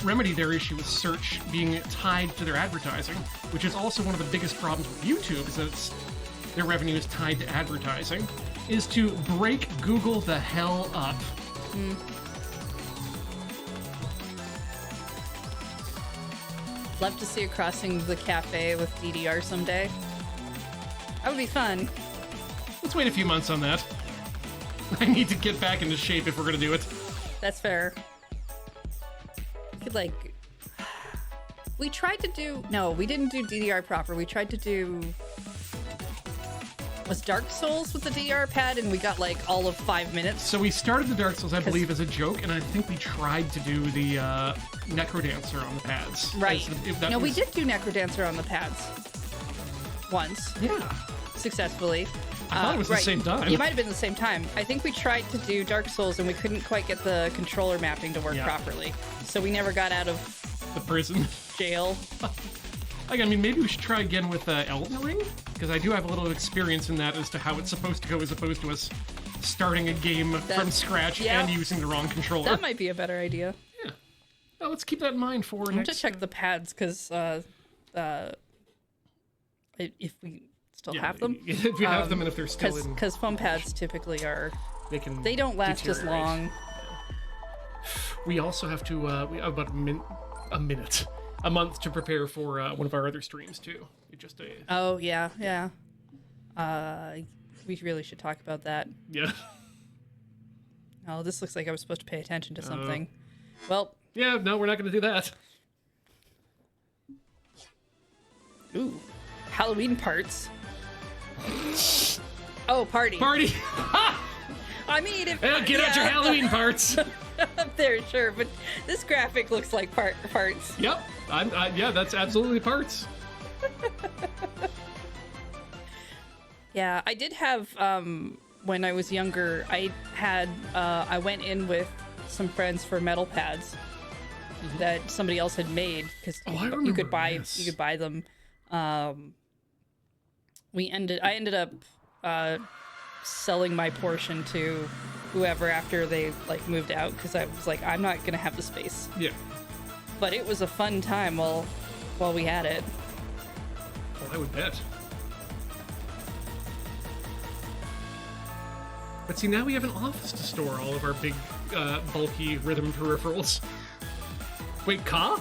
remedy their issue with search being tied to their advertising, which is also one of the biggest problems with YouTube, is that their revenue is tied to advertising, is to break Google the hell up. Love to see it crossing the Café with DDR someday. That would be fun. Let's wait a few months on that. I need to get back into shape if we're gonna do it. That's fair. We could like... We tried to do... No, we didn't do DDR proper. We tried to do... Was Dark Souls with the DDR pad, and we got like all of 5 minutes. So we started the Dark Souls, I believe, as a joke, and I think we tried to do the Necrodancer on the pads. Right. No, we was- did do Necrodancer on the pads. Once. Yeah. Successfully. I thought it was the same time. It might have been the same time. I think we tried to do Dark Souls and we couldn't quite get the controller mapping to work Yeah. properly. So we never got out of The prison. jail. I mean, maybe we should try again with Elden Ring, because I do have a little experience in that as to how it's supposed to go, as opposed to us starting a game from scratch yeah. and using the wrong controller. That might be a better idea. Yeah. Well, let's keep that in mind for next. Just check the pads, because if we still have them. If we have them, and if they're still in. Because foam pads typically are. They don't last as deteriorate. long. We also have to, we have about a month to prepare for one of our other streams too. Oh yeah. We really should talk about that. Yeah. Oh, this looks like I was supposed to pay attention to something. Well. Yeah, no, we're not going to do that. Ooh, Halloween parts. Oh, party. Party. I mean, if Get out your Halloween parts. up there, sure, but this graphic looks like parts. Yep. Yeah, that's absolutely parts. Yeah, I did have when I was younger. I went in with some friends for metal pads that somebody else had made because you could buy them. I ended up selling my portion to whoever after they like moved out because I was like, I'm not gonna have the space. Yeah. But it was a fun time while we had it. Well, I would bet. But see, now we have an office to store all of our big, bulky rhythm peripherals. Wait, Ka?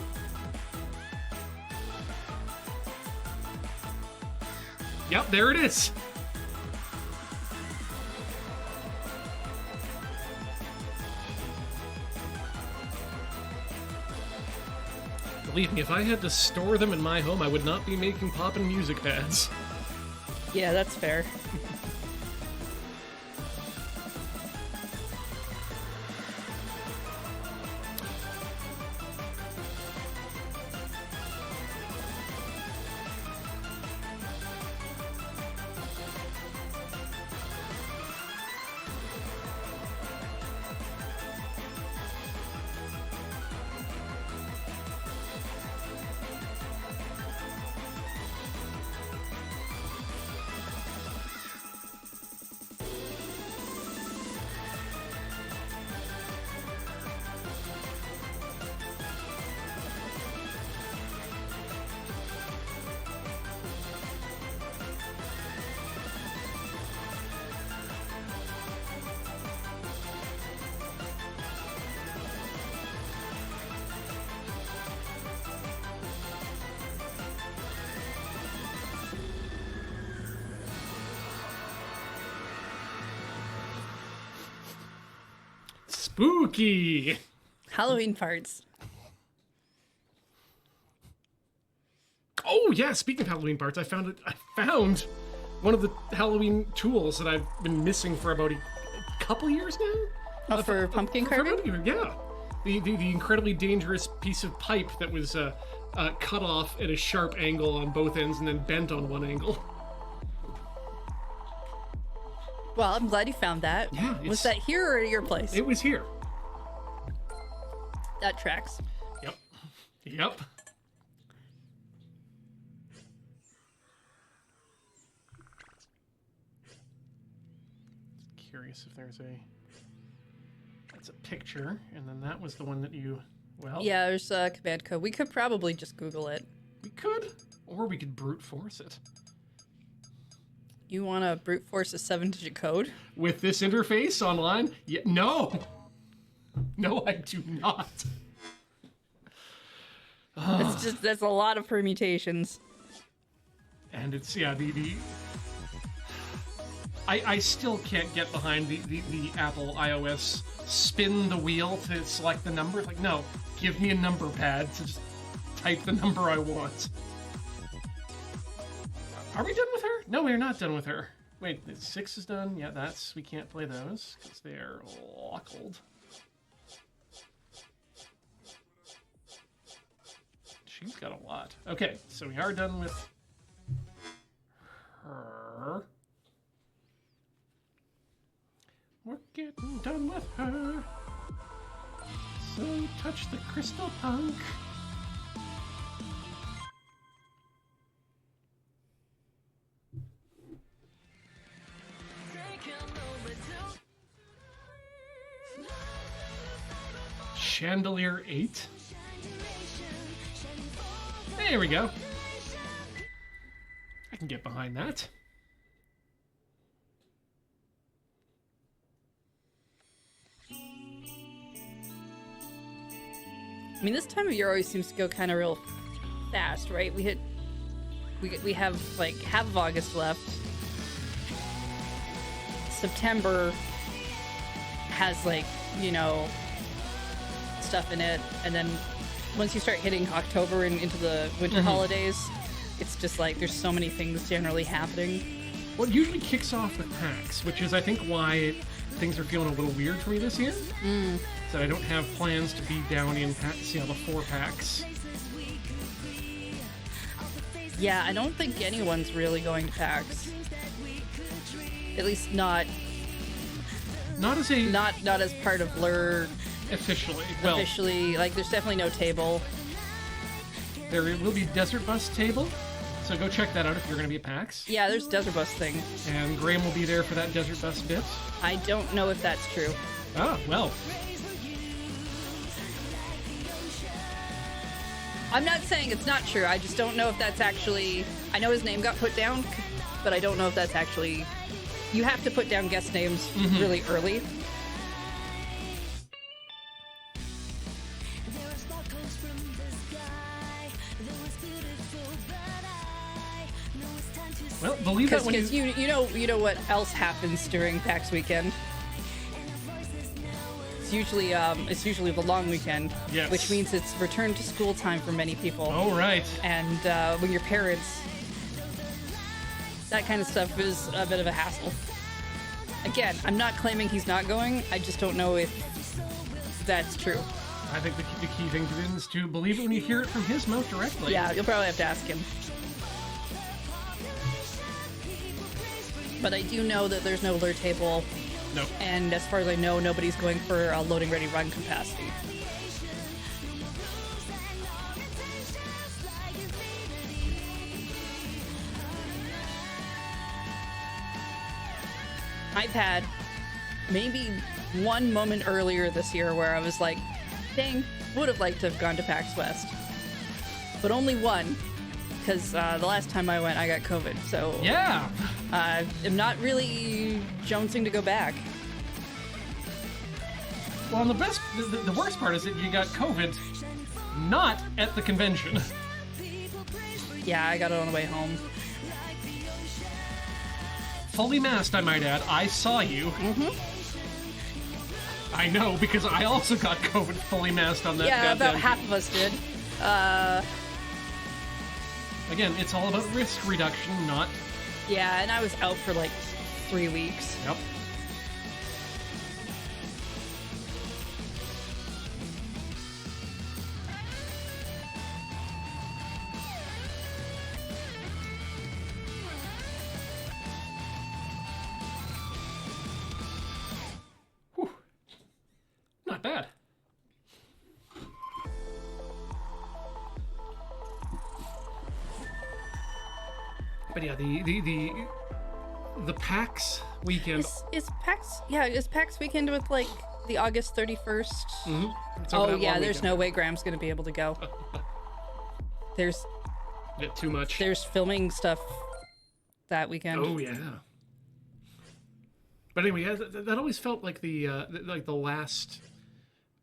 Yep, there it is. Believe me, if I had to store them in my home, I would not be making poppin' music pads. Yeah, that's fair. Spooky! Halloween parts. Oh yeah, speaking of Halloween parts, I found one of the Halloween tools that I've been missing for about a couple years now. Oh, for pumpkin carving? Yeah. The incredibly dangerous piece of pipe that was cut off at a sharp angle on both ends and then bent on one angle. Well, I'm glad you found that. Yeah, Was that here or at your place? It was here. That tracks. Yep. Curious if that's a picture, and then that was the one that you, well... Yeah, there's a command code. We could probably just Google it. We could, or we could brute force it. You want to brute force a 7-digit code? With this interface online? Yeah, no! No, I do not. That's a lot of permutations. And it's, yeah, I still can't get behind the Apple iOS spin the wheel to select the number. Like, no, give me a number pad to just type the number I want. Are we done with her? No, we're not done with her. Wait, 6 is done? Yeah, we can't play those because they're lockled. She's got a lot. Okay, so we are done with her. We're getting done with her. So touch the crystal punk. Chandelier 8. There we go. I can get behind that. I mean, this time of year always seems to go kind of real fast, right? We have like half of August left. September has like, you know, stuff in it, and then once you start hitting October and into the winter holidays, it's just like there's so many things generally happening. Well, it usually kicks off with PAX, which is I think why things are feeling a little weird for me this year. So I don't have plans to be down in Seattle for PAX. Yeah, I don't think anyone's really going to PAX. At least not Not as part of Lure officially. Well, officially. Like, there's definitely no table. there will be Desert Bus table, so go check that out if you're going to be at PAX. Yeah, there's a Desert Bus thing. And Graham will be there for that Desert Bus bit. I don't know if that's true. Ah, well. I'm not saying it's not true. I just don't know if that's actually... I know his name got put down, but I don't know if that's actually... You have to put down guest names really early. Well, believe that when Because you know what else happens during PAX weekend. It's usually the long weekend, Yes. which means it's return to school time for many people. Oh, right. And when your parents, that kind of stuff is a bit of a hassle. Again, I'm not claiming he's not going. I just don't know if that's true. I think the key thing to do is to believe it when you hear it from his mouth directly. Yeah, you'll probably have to ask him. But I do know that there's no lure table, No. and as far as I know, nobody's going for a loading ready run capacity. I've had maybe one moment earlier this year where I was like, dang, would have liked to have gone to PAX West. But only one, because the last time I went, I got COVID. So Yeah. I'm not really jonesing to go back. Well, and the worst part is that you got COVID not at the convention. Yeah, I got it on the way home. Fully masked, I might add. I saw you. I know, because I also got COVID fully masked on that Yeah, goddamn... about half of us did. Again, it's all about risk reduction, not... Yeah, and I was out for like 3 weeks. Yep. Whew. Not bad. But yeah, the PAX weekend. Is PAX weekend with like the August 31st? It's over Oh that yeah, long there's weekend. no way Graham's gonna be able to go. There's Bit too much. filming stuff that weekend. Oh yeah. But anyway, yeah, that always felt like the last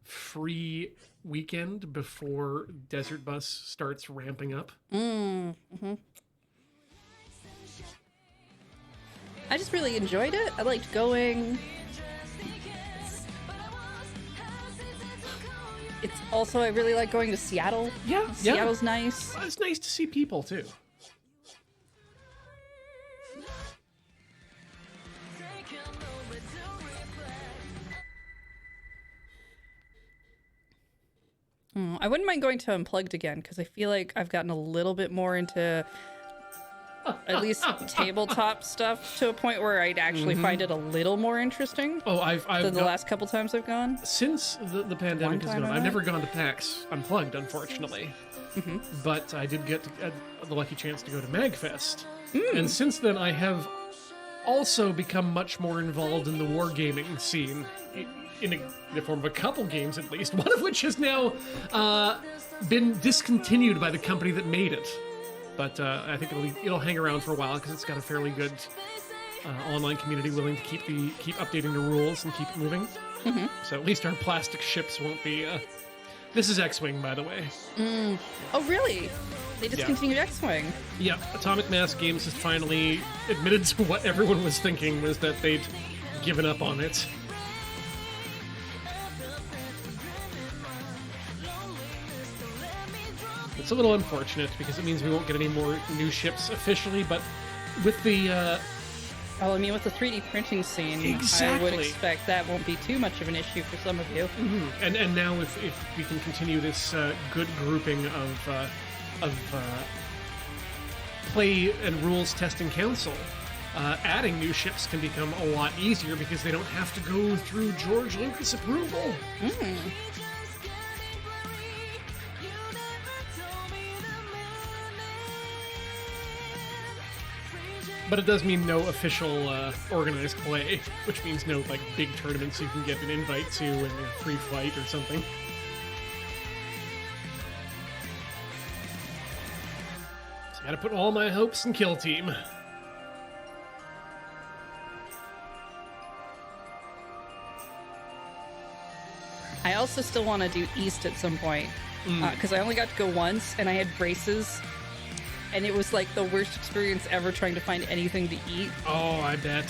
free weekend before Desert Bus starts ramping up. I just really enjoyed it. I liked going. It's also, I really like going to Seattle. Yeah, Seattle's nice. Well, it's nice to see people too. I wouldn't mind going to Unplugged again because I feel like I've gotten a little bit more into at least tabletop stuff to a point where I'd actually find it a little more interesting Oh, I've than the last couple times I've gone. since the pandemic has time gone. I I've went. never gone to PAX Unplugged, unfortunately. But I did get the lucky chance to go to MagFest, and since then I have also become much more involved in the wargaming scene, in the form of a couple games at least, one of which has now been discontinued by the company that made it. But I think it'll hang around for a while because it's got a fairly good online community willing to keep updating the rules and keep it moving. So at least our plastic ships won't be... This is X-Wing, by the way. Oh, really? They discontinued X-Wing. Yep, Atomic Mass Games has finally admitted to what everyone was thinking, was that they'd given up on it. It's a little unfortunate because it means we won't get any more new ships officially, but with the... Well, I mean, with the 3D printing scene, Exactly. I would expect that won't be too much of an issue for some of you. And now if we can continue this good grouping of play and rules testing council, adding new ships can become a lot easier because they don't have to go through George Lucas approval. But it does mean no official organized play, which means no like big tournaments you can get an invite to and a free flight or something. So I gotta put all my hopes in Kill Team. I also still want to do East at some point, because I only got to go once, and I had braces, and it was like the worst experience ever trying to find anything to eat. Oh, I bet.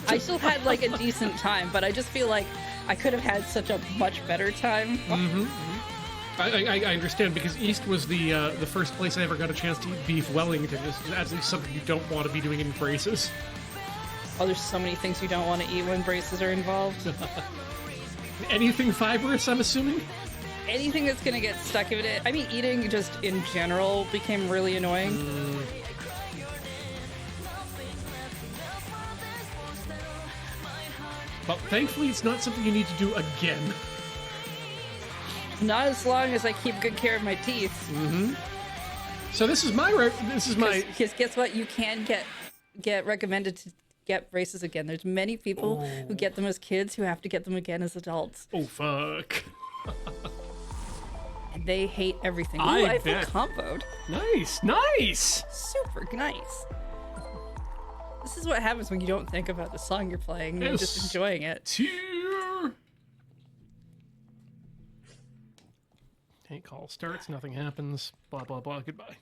I still had like a decent time, but I just feel like I could have had such a much better time. I understand, because East was the first place I ever got a chance to eat beef Wellington. That's something you don't want to be doing in braces. Oh, there's so many things you don't want to eat when braces are involved. Anything fibrous, I'm assuming? Anything that's going to get stuck in it. I mean, eating just in general became really annoying. But thankfully, it's not something you need to do again. Not as long as I keep good care of my teeth. So this is my... Because guess what? You can get recommended to get braces again. There's many people who get them as kids who have to get them again as adults. Oh, fuck. And they hate everything. Ooh, I I feel bet. comboed. Nice! Super nice. This is what happens when you don't think about the song you're playing. You're just enjoying it. Tier. Tank call starts, nothing happens, blah, blah, blah, goodbye.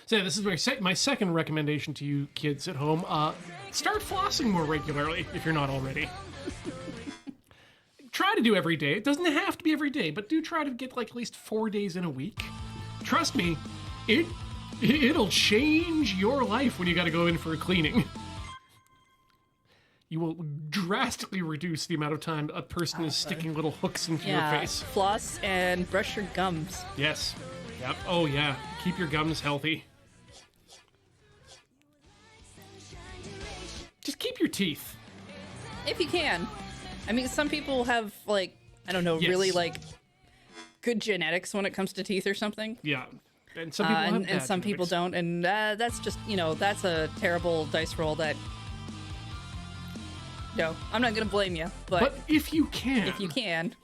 So yeah, this is my second recommendation to you kids at home. Start flossing more regularly if you're not already. Try to do every day. It doesn't have to be every day, but do try to get like at least 4 days in a week. Trust me, it'll change your life when you got to go in for a cleaning. You will drastically reduce the amount of time a person is sticking little hooks into your face. Floss and brush your gums. Yes. Yep. Oh yeah. Keep your gums healthy. Just keep your teeth. If you can. I mean, some people have, like, I don't know, Yes. really, like, good genetics when it comes to teeth or something. Yeah. And some people have and bad some people genetics. don't. And that's just, that's a terrible dice roll that... No, I'm not going to blame you. But if you can. if you can,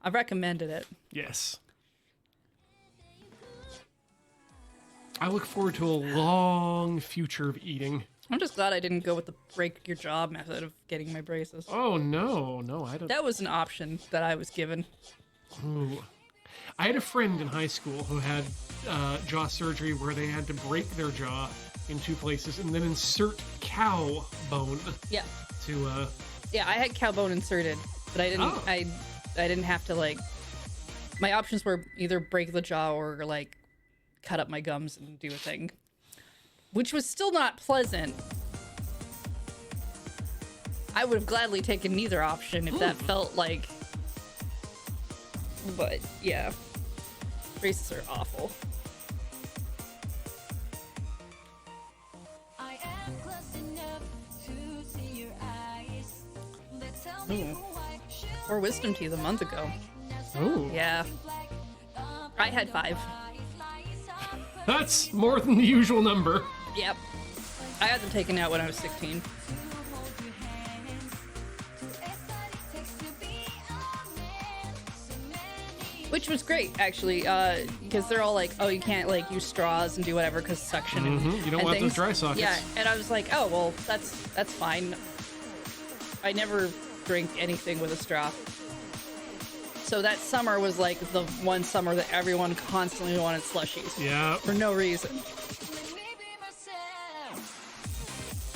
I recommended it. Yes. I look forward to a long future of eating. I'm just glad I didn't go with the break your jaw method of getting my braces. Oh no, I don't. That was an option that I was given. Ooh. I had a friend in high school who had jaw surgery where they had to break their jaw in 2 places and then insert cow bone Yeah. to. Yeah, I had cow bone inserted, but I didn't. Oh. I didn't have to like. My options were either break the jaw or like cut up my gums and do a thing, which was still not pleasant. I would have gladly taken neither option if that felt like. But yeah, braces are awful. I am close enough to see your eyes. They tell me who I should Or wisdom teeth a month ago. Oh. Yeah, I had 5. That's more than the usual number. Yep. I had them taken out when I was 16. Which was great, actually, because they're all like, oh, you can't, like, use straws and do whatever because suction and You don't and want those things. dry sockets. Yeah, and I was like, oh, well, that's fine. I never drink anything with a straw. So that summer was, like, the one summer that everyone constantly wanted slushies. Yeah. For no reason.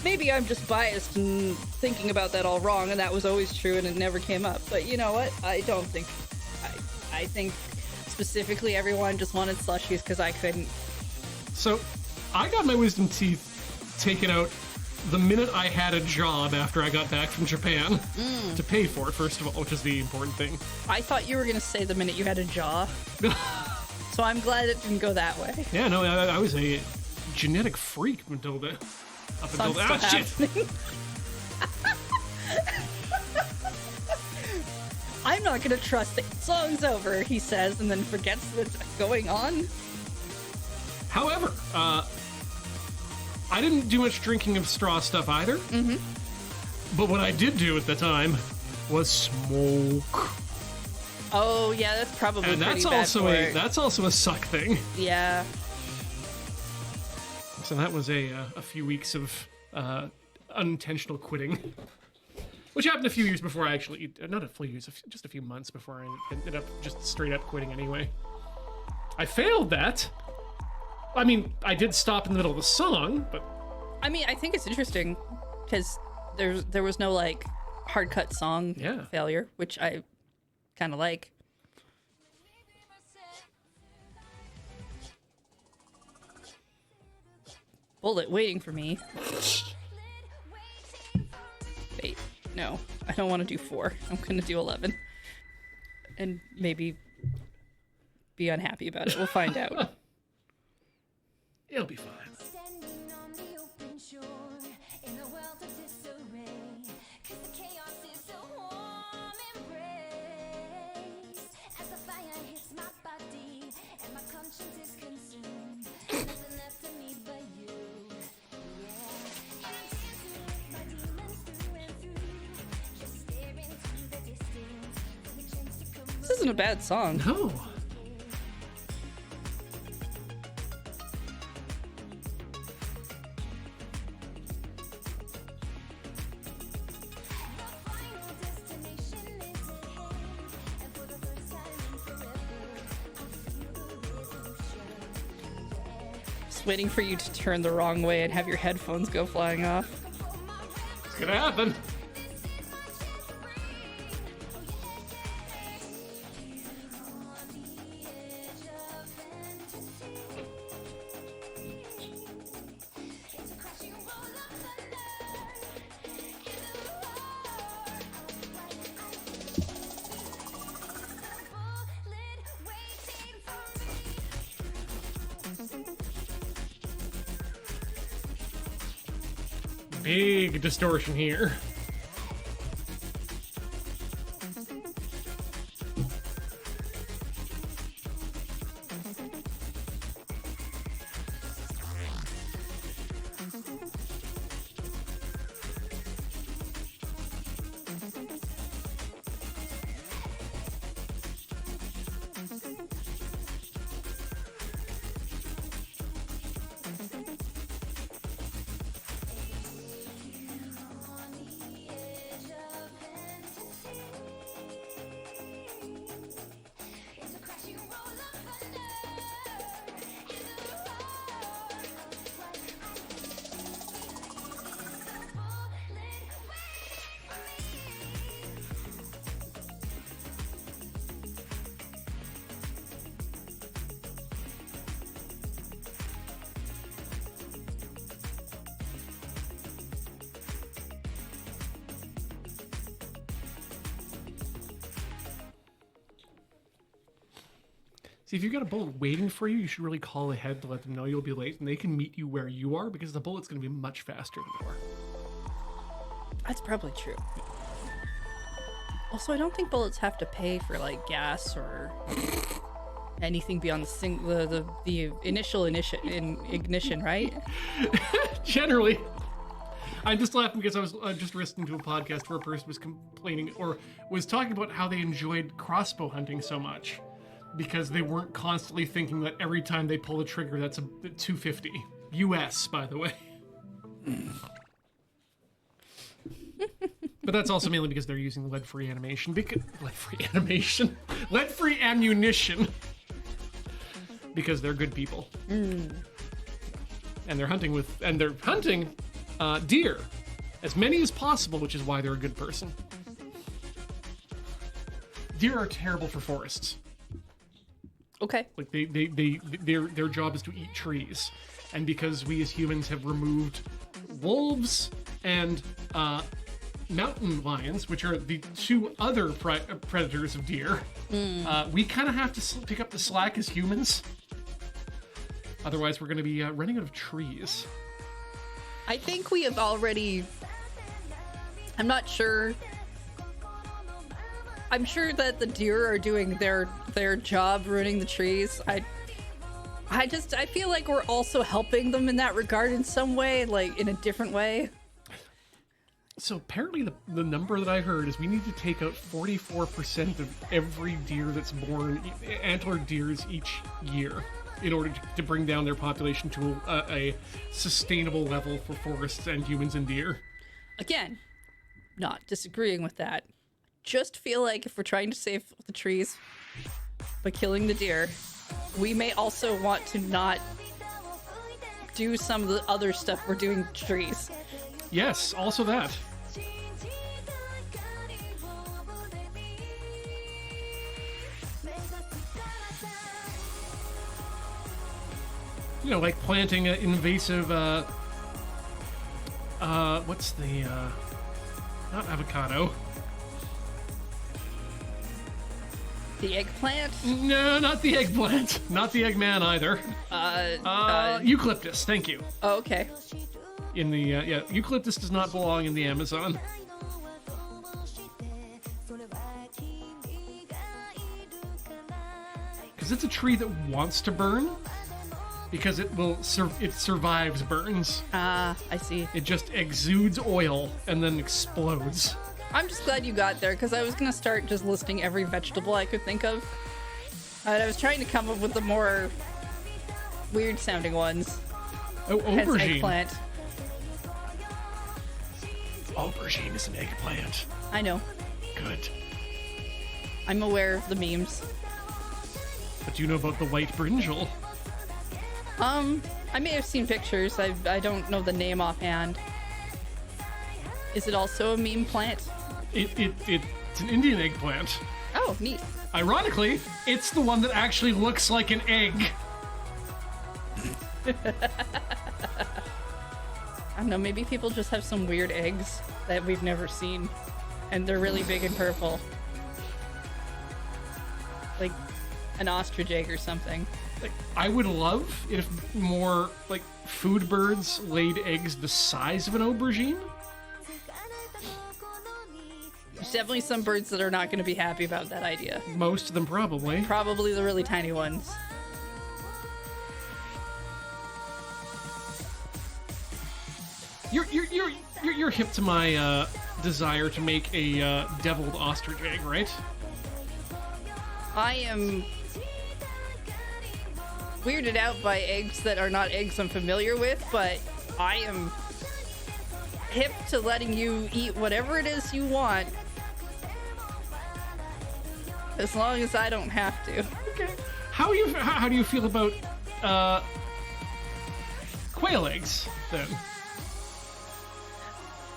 Maybe I'm just biased and thinking about that all wrong, and that was always true, and it never came up. But you know what? I don't think... I think specifically everyone just wanted slushies because I couldn't. So, I got my wisdom teeth taken out the minute I had a job after I got back from Japan. To pay for it, first of all, which is the important thing. I thought you were going to say the minute you had a jaw. So I'm glad it didn't go that way. Yeah, no, I was a genetic freak until the... Up until Something's that. still Shit! happening. I'm not going to trust it. Song's over, he says, and then forgets what's going on. However, I didn't do much drinking of straw stuff either. Mm-hmm. But what I did do at the time was smoke. Oh, yeah, that's probably And pretty bad for it. that's also a suck thing. Yeah. So that was a few weeks of unintentional quitting. Which happened a few years before I actually, not a few years, just a few months before I ended up just straight up quitting anyway. I failed that. I mean, I did stop in the middle of the song, but... I mean, I think it's interesting because there was no, like, hard cut song failure, which I kind of like. Bullet waiting for me. Wait, no, I don't want to do 4. I'm gonna do 11, and maybe be unhappy about it. We'll find out. It'll be fine. Standing on the open shore in a world of disarray, 'cause the chaos is a warm embrace. As the fire hits my body and my conscience is consumed, nothing left of me but you. Yeah, and I'm dancing with my demons through and through, just staring to the distance for the chance to come. This isn't a bad song. No. Final destination is ahead, and for the first time in forever, I feel the resolution. Just waiting for you to turn the wrong way and have your headphones go flying off. It's gonna happen. Big distortion here. See, if you've got a bullet waiting for you, you should really call ahead to let them know you'll be late, and they can meet you where you are, because the bullet's going to be much faster than you are. That's probably true. Also, I don't think bullets have to pay for, like, gas or anything beyond the initial ignition, right? Generally. I'm just laughing because I was just listening to a podcast where a person was complaining or was talking about how they enjoyed crossbow hunting so much because they weren't constantly thinking that every time they pull the trigger, that's a $250 US, by the way. But that's also mainly because they're using lead-free ammunition. Lead-free ammunition. Because they're good people. And they're hunting deer, as many as possible, which is why they're a good person. Deer are terrible for forests. Okay. Like their job is to eat trees, and because we as humans have removed wolves and mountain lions, which are the two other predators of deer, we kind of have to pick up the slack as humans. Otherwise, we're going to be running out of trees. I think we have already... I'm not sure. I'm sure that the deer are doing their job ruining the trees. I feel like we're also helping them in that regard in some way, like in a different way. So apparently the number that I heard is we need to take out 44% of every deer that's born, antlered deers each year, in order to bring down their population to a sustainable level for forests and humans and deer. Again, not disagreeing with that. Just feel like if we're trying to save the trees by killing the deer, we may also want to not do some of the other stuff we're doing to trees. Yes, also that. You know, like planting an invasive, what's the, not avocado. The eggplant? No, not the eggplant. Not the Eggman either. Eucalyptus, thank you. Oh, okay. In the, yeah, eucalyptus does not belong in the Amazon. Because it's a tree that wants to burn. Because it survives burns. Ah, I see. It just exudes oil and then explodes. I'm just glad you got there, because I was going to start just listing every vegetable I could think of. And I was trying to come up with the more weird-sounding ones. Oh, Hence aubergine. eggplant. Aubergine is an eggplant. I know. Good. I'm aware of the memes. But do you know about the white brinjal? I may have seen pictures. I don't know the name offhand. Is it also a meme plant? It's an Indian eggplant. Oh, neat. Ironically, it's the one that actually looks like an egg. I don't know, maybe people just have some weird eggs that we've never seen. And they're really big and purple. Like an ostrich egg or something. Like, I would love if more, like, food birds laid eggs the size of an aubergine. There's definitely some birds that are not going to be happy about that idea. Most of them probably. Probably the really tiny ones. You're hip to my desire to make a deviled ostrich egg, right? I am weirded out by eggs that are not eggs I'm familiar with, but I am hip to letting you eat whatever it is you want. As long as I don't have to. Okay. How do you feel about quail eggs then?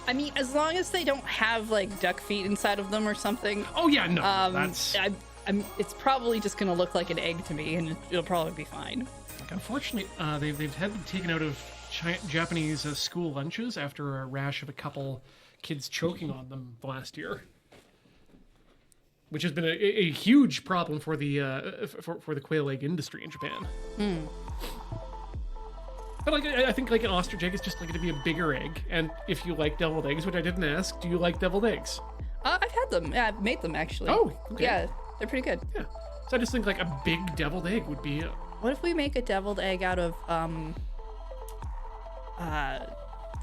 I mean, as long as they don't have like duck feet inside of them or something. Oh yeah, no, that's. It's probably just gonna look like an egg to me, and it'll probably be fine. Unfortunately, they've had them taken out of Japanese school lunches after a rash of a couple kids choking on them last year, which has been a huge problem for the for the quail egg industry in Japan. But like, I think like an ostrich egg is just like going to be a bigger egg, and if you like deviled eggs, which I didn't ask, do you like deviled eggs? I've had them. Yeah, I've made them actually. Oh, okay. Yeah, they're pretty good. Yeah. So I just think like a big deviled egg would be What if we make a deviled egg out of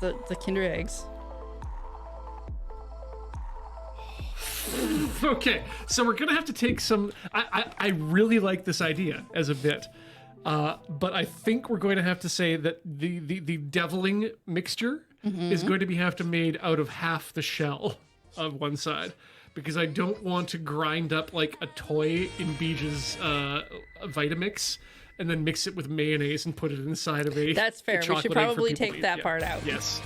the Kinder eggs? Okay, so we're gonna have to take some. I really like this idea as a bit, but I think we're going to have to say that the deviling mixture is going to have to made out of half the shell of one side, because I don't want to grind up like a toy in Beej's Vitamix and then mix it with mayonnaise and put it inside of a. That's fair. a We should chocolate egg for probably people to take eat. that Yeah. part out. Yes.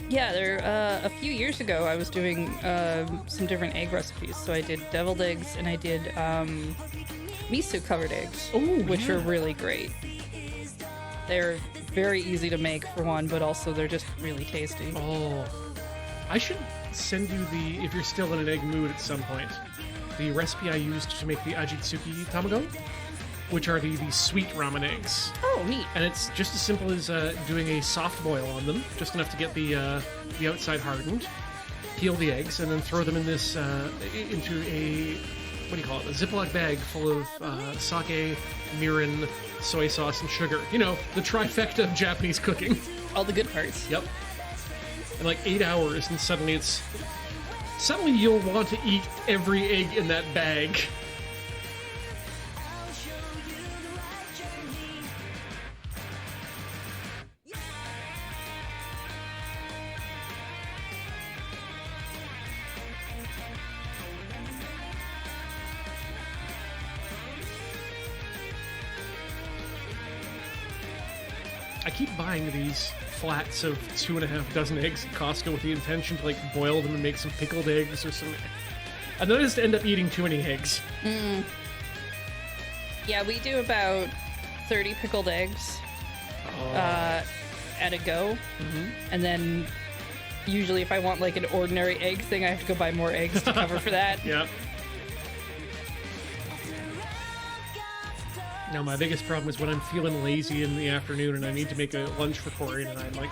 Yeah, a few years ago I was doing some different egg recipes. So I did deviled eggs and I did miso covered eggs, which are really great. They're very easy to make for one, but also they're just really tasty. Oh, I should send you if you're still in an egg mood at some point, the recipe I used to make the ajitsuki tamago, which are the sweet ramen eggs. Oh, neat. And it's just as simple as doing a soft boil on them, just enough to get the outside hardened, peel the eggs, and then throw them in this, into a, what do you call it, a Ziploc bag full of sake, mirin, soy sauce, and sugar. You know, the trifecta of Japanese cooking. All the good parts. Yep. In like 8 hours, and suddenly you'll want to eat every egg in that bag. I keep buying these flats of 2.5 dozen eggs at Costco with the intention to like boil them and make some pickled eggs or something. And then I just end up eating too many eggs. Yeah, we do about 30 pickled eggs at a go. And then usually if I want like an ordinary egg thing, I have to go buy more eggs to cover for that. Yeah. Now my biggest problem is when I'm feeling lazy in the afternoon and I need to make a lunch for Corey, and I'm like,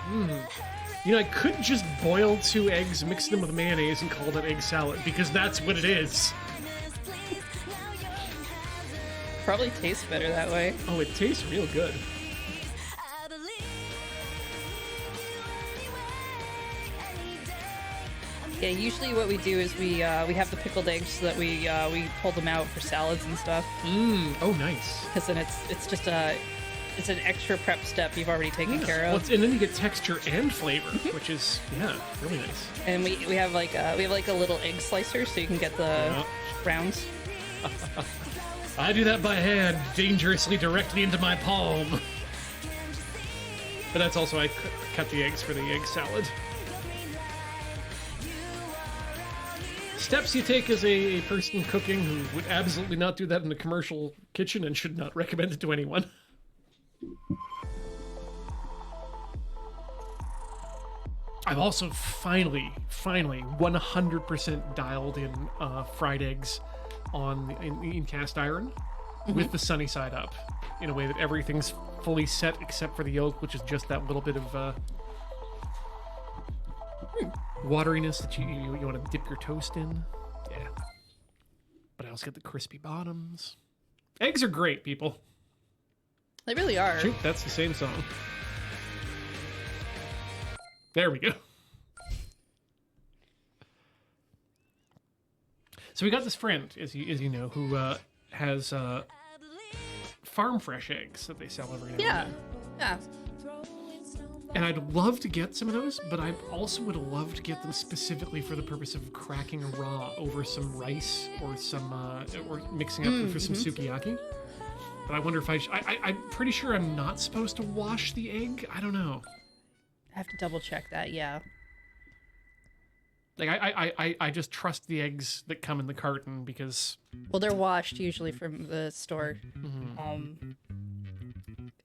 you know, I could just boil 2 eggs, mix them with mayonnaise, and call that egg salad, because that's what it is. Probably tastes better that way. Oh, it tastes real good. I believe Yeah, usually what we do is we have the pickled eggs so that we pull them out for salads and stuff. Oh, nice. Because then it's just it's an extra prep step you've already taken care Well, of. and then you get texture and flavor, which is, yeah, really nice. And we have like a little egg slicer so you can get the Yeah. rounds. I do that by hand, dangerously directly into my palm. But that's also, I cut the eggs for the egg salad. Steps you take as a person cooking who would absolutely not do that in a commercial kitchen and should not recommend it to anyone. I've also finally 100% dialed in fried eggs in cast iron with the sunny side up, in a way that everything's fully set except for the yolk, which is just that little bit of wateriness that you want to dip your toast in. Yeah. But I also get the crispy bottoms. Eggs are great, people. They really are. Shoot, that's the same song. There we go. So we got this friend, as you know, who has farm fresh eggs that they sell every now Yeah. and then. Yeah. And I'd love to get some of those, but I also would love to get them specifically for the purpose of cracking raw over some rice or some or mixing up for some sukiyaki. But I wonder if I'm pretty sure I'm not supposed to wash the egg. I don't know. I have to double check that, yeah. Like I just trust the eggs that come in the carton because Well, they're washed usually from the store.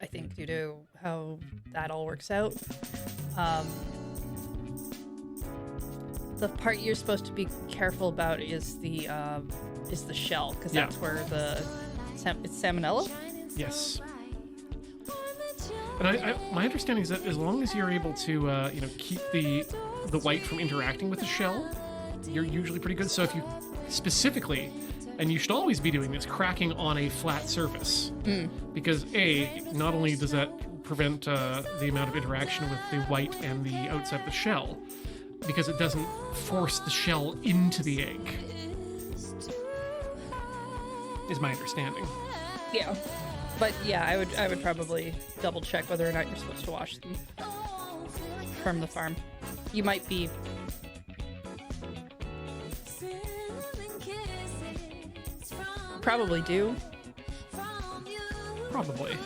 I think due to how that all works out. The part you're supposed to be careful about is the shell, because Yeah. that's where it's salmonella. Yes. And my understanding is that as long as you're able to, keep the white from interacting with the shell, you're usually pretty good. So if you specifically, and you should always be doing this, cracking on a flat surface, because not only does that prevent the amount of interaction with the white and the outside of the shell, because it doesn't force the shell into the egg, is my understanding. Yeah. But yeah, I would probably double check whether or not you're supposed to wash them from the farm. You might be. Probably do. Probably.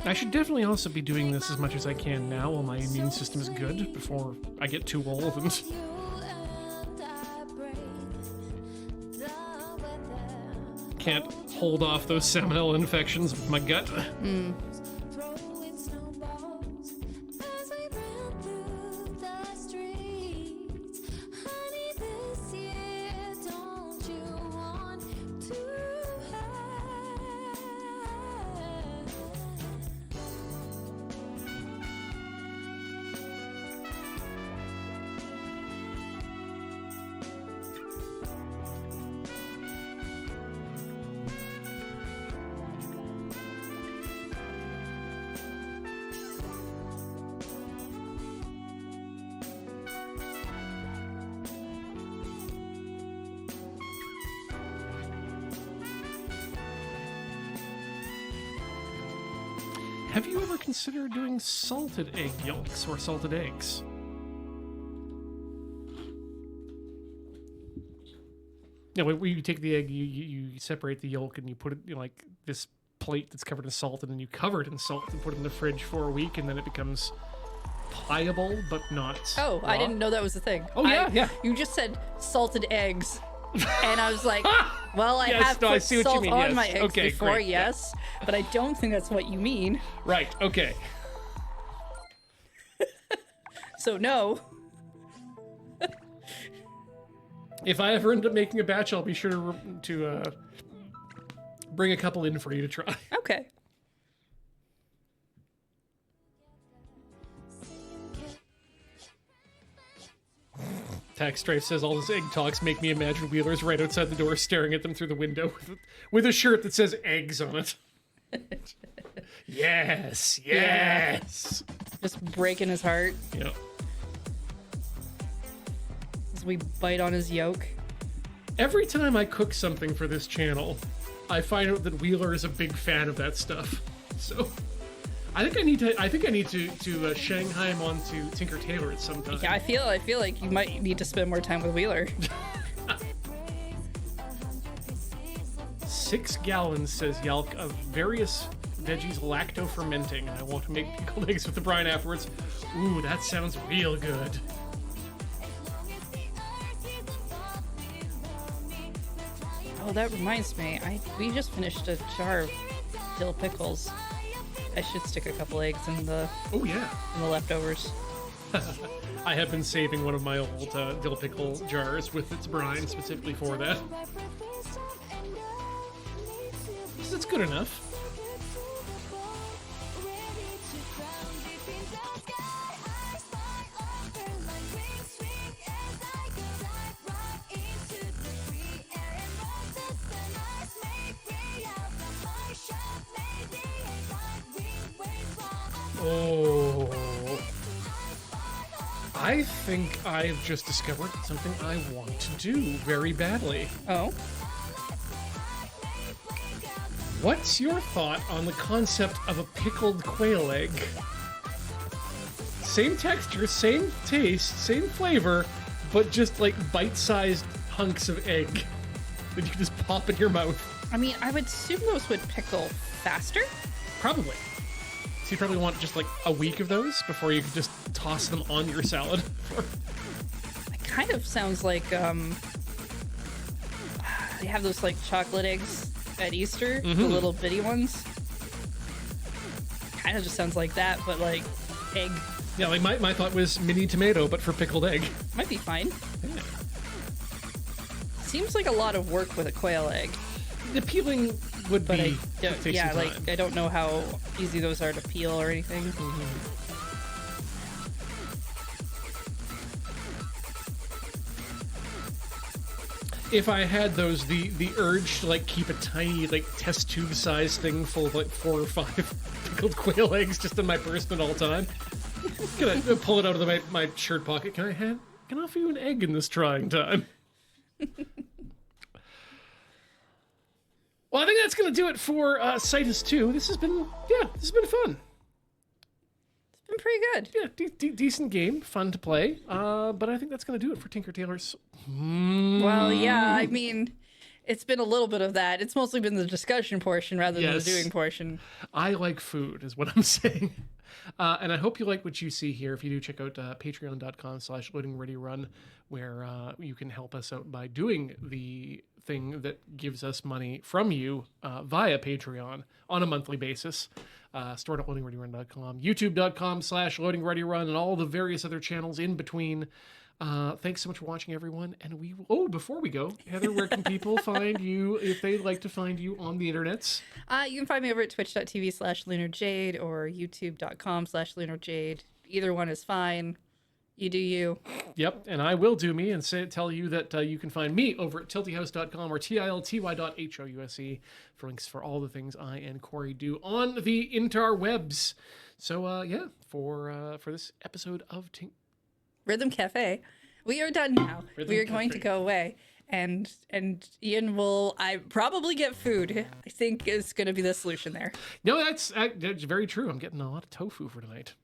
I should definitely also be doing this as much as I can now while my immune system is good before I get too old and can't hold off those salmonella infections with my gut. Have you ever considered doing salted egg yolks or salted eggs? Yeah, when you take the egg, you separate the yolk and you put it in like this plate that's covered in salt, and then you cover it in salt and put it in the fridge for a week, and then it becomes pliable but not Oh, raw. I didn't know that was a thing. Oh, yeah, yeah. You just said salted eggs, and I was like, well, I Yes, have no, I put see what you salt mean, on yes. my eggs Okay, before, great, yeah. yes, but I don't think that's what you mean. Right, okay. So no. If I ever end up making a batch, I'll be sure to bring a couple in for you to try. Okay. Tax Strife says all this egg talks make me imagine Wheeler's right outside the door staring at them through the window with a shirt that says eggs on it. Yes, yes. Just breaking his heart Yeah. as we bite on his yolk. Every time I cook something for this channel, I find out that Wheeler is a big fan of that stuff. So I think I need to Shanghai him onto Tinker Tailor at some time. Yeah, I feel like you might need to spend more time with Wheeler. 6 gallons, says Yalk, of various veggies lacto-fermenting, and I want to make pickled eggs with the brine afterwards. Ooh, that sounds real good. Oh, that reminds me. We just finished a jar of dill pickles. I should stick a couple eggs in the Oh yeah. leftovers. I have been saving one of my old dill pickle jars with its brine specifically for that. It's good enough. Oh, I think I've just discovered something I want to do very badly. Oh? What's your thought on the concept of a pickled quail egg? Same texture, same taste, same flavor, but just like bite-sized hunks of egg that you can just pop in your mouth. I mean, I would assume those would pickle faster. Probably. So you probably want just like a week of those before you can just toss them on your salad. It kind of sounds like they have those like chocolate eggs at Easter, the little bitty ones. Kind of just sounds like that, but like egg. Yeah, like my thought was mini tomato, but for pickled egg. Might be fine. Yeah. Seems like a lot of work with a quail egg, The peeling would but be. I don't, take yeah, some like time. I don't know how easy those are to peel or anything. If I had those, the urge to like keep a tiny like test tube size thing full of like 4 or 5 pickled quail eggs just in my person at all time. Gonna pull it out of my shirt pocket. Can I offer you an egg in this trying time? Well, I think that's gonna do it for Cytus 2. This has been fun. It's been pretty good. Yeah, decent game, fun to play. But I think that's gonna do it for Tinker Tailor's. Well, yeah, I mean, it's been a little bit of that. It's mostly been the discussion portion rather than the Yes. doing portion. I like food, is what I'm saying. And I hope you like what you see here. If you do, check out patreon.com/loadingreadyrun, where you can help us out by doing the thing that gives us money from you via Patreon on a monthly basis. Store.loadingreadyrun.com, youtube.com/loadingreadyrun, and all the various other channels in between. Thanks so much for watching, everyone. And before we go, Heather, where can people find you if they'd like to find you on the internets? You can find me over at twitch.tv/lunarjade or youtube.com/lunarjade. Either one is fine. You do you. Yep, and I will do me and tell you that you can find me over at tiltyhouse.com or tilty.house for links for all the things I and Corey do on the interwebs. So, for this episode of Rhythm Cafe. We are done now. Rhythm We are going Cafe. to go away. And Ian will probably get food. I think is going to be the solution there. No, that's very true. I'm getting a lot of tofu for tonight.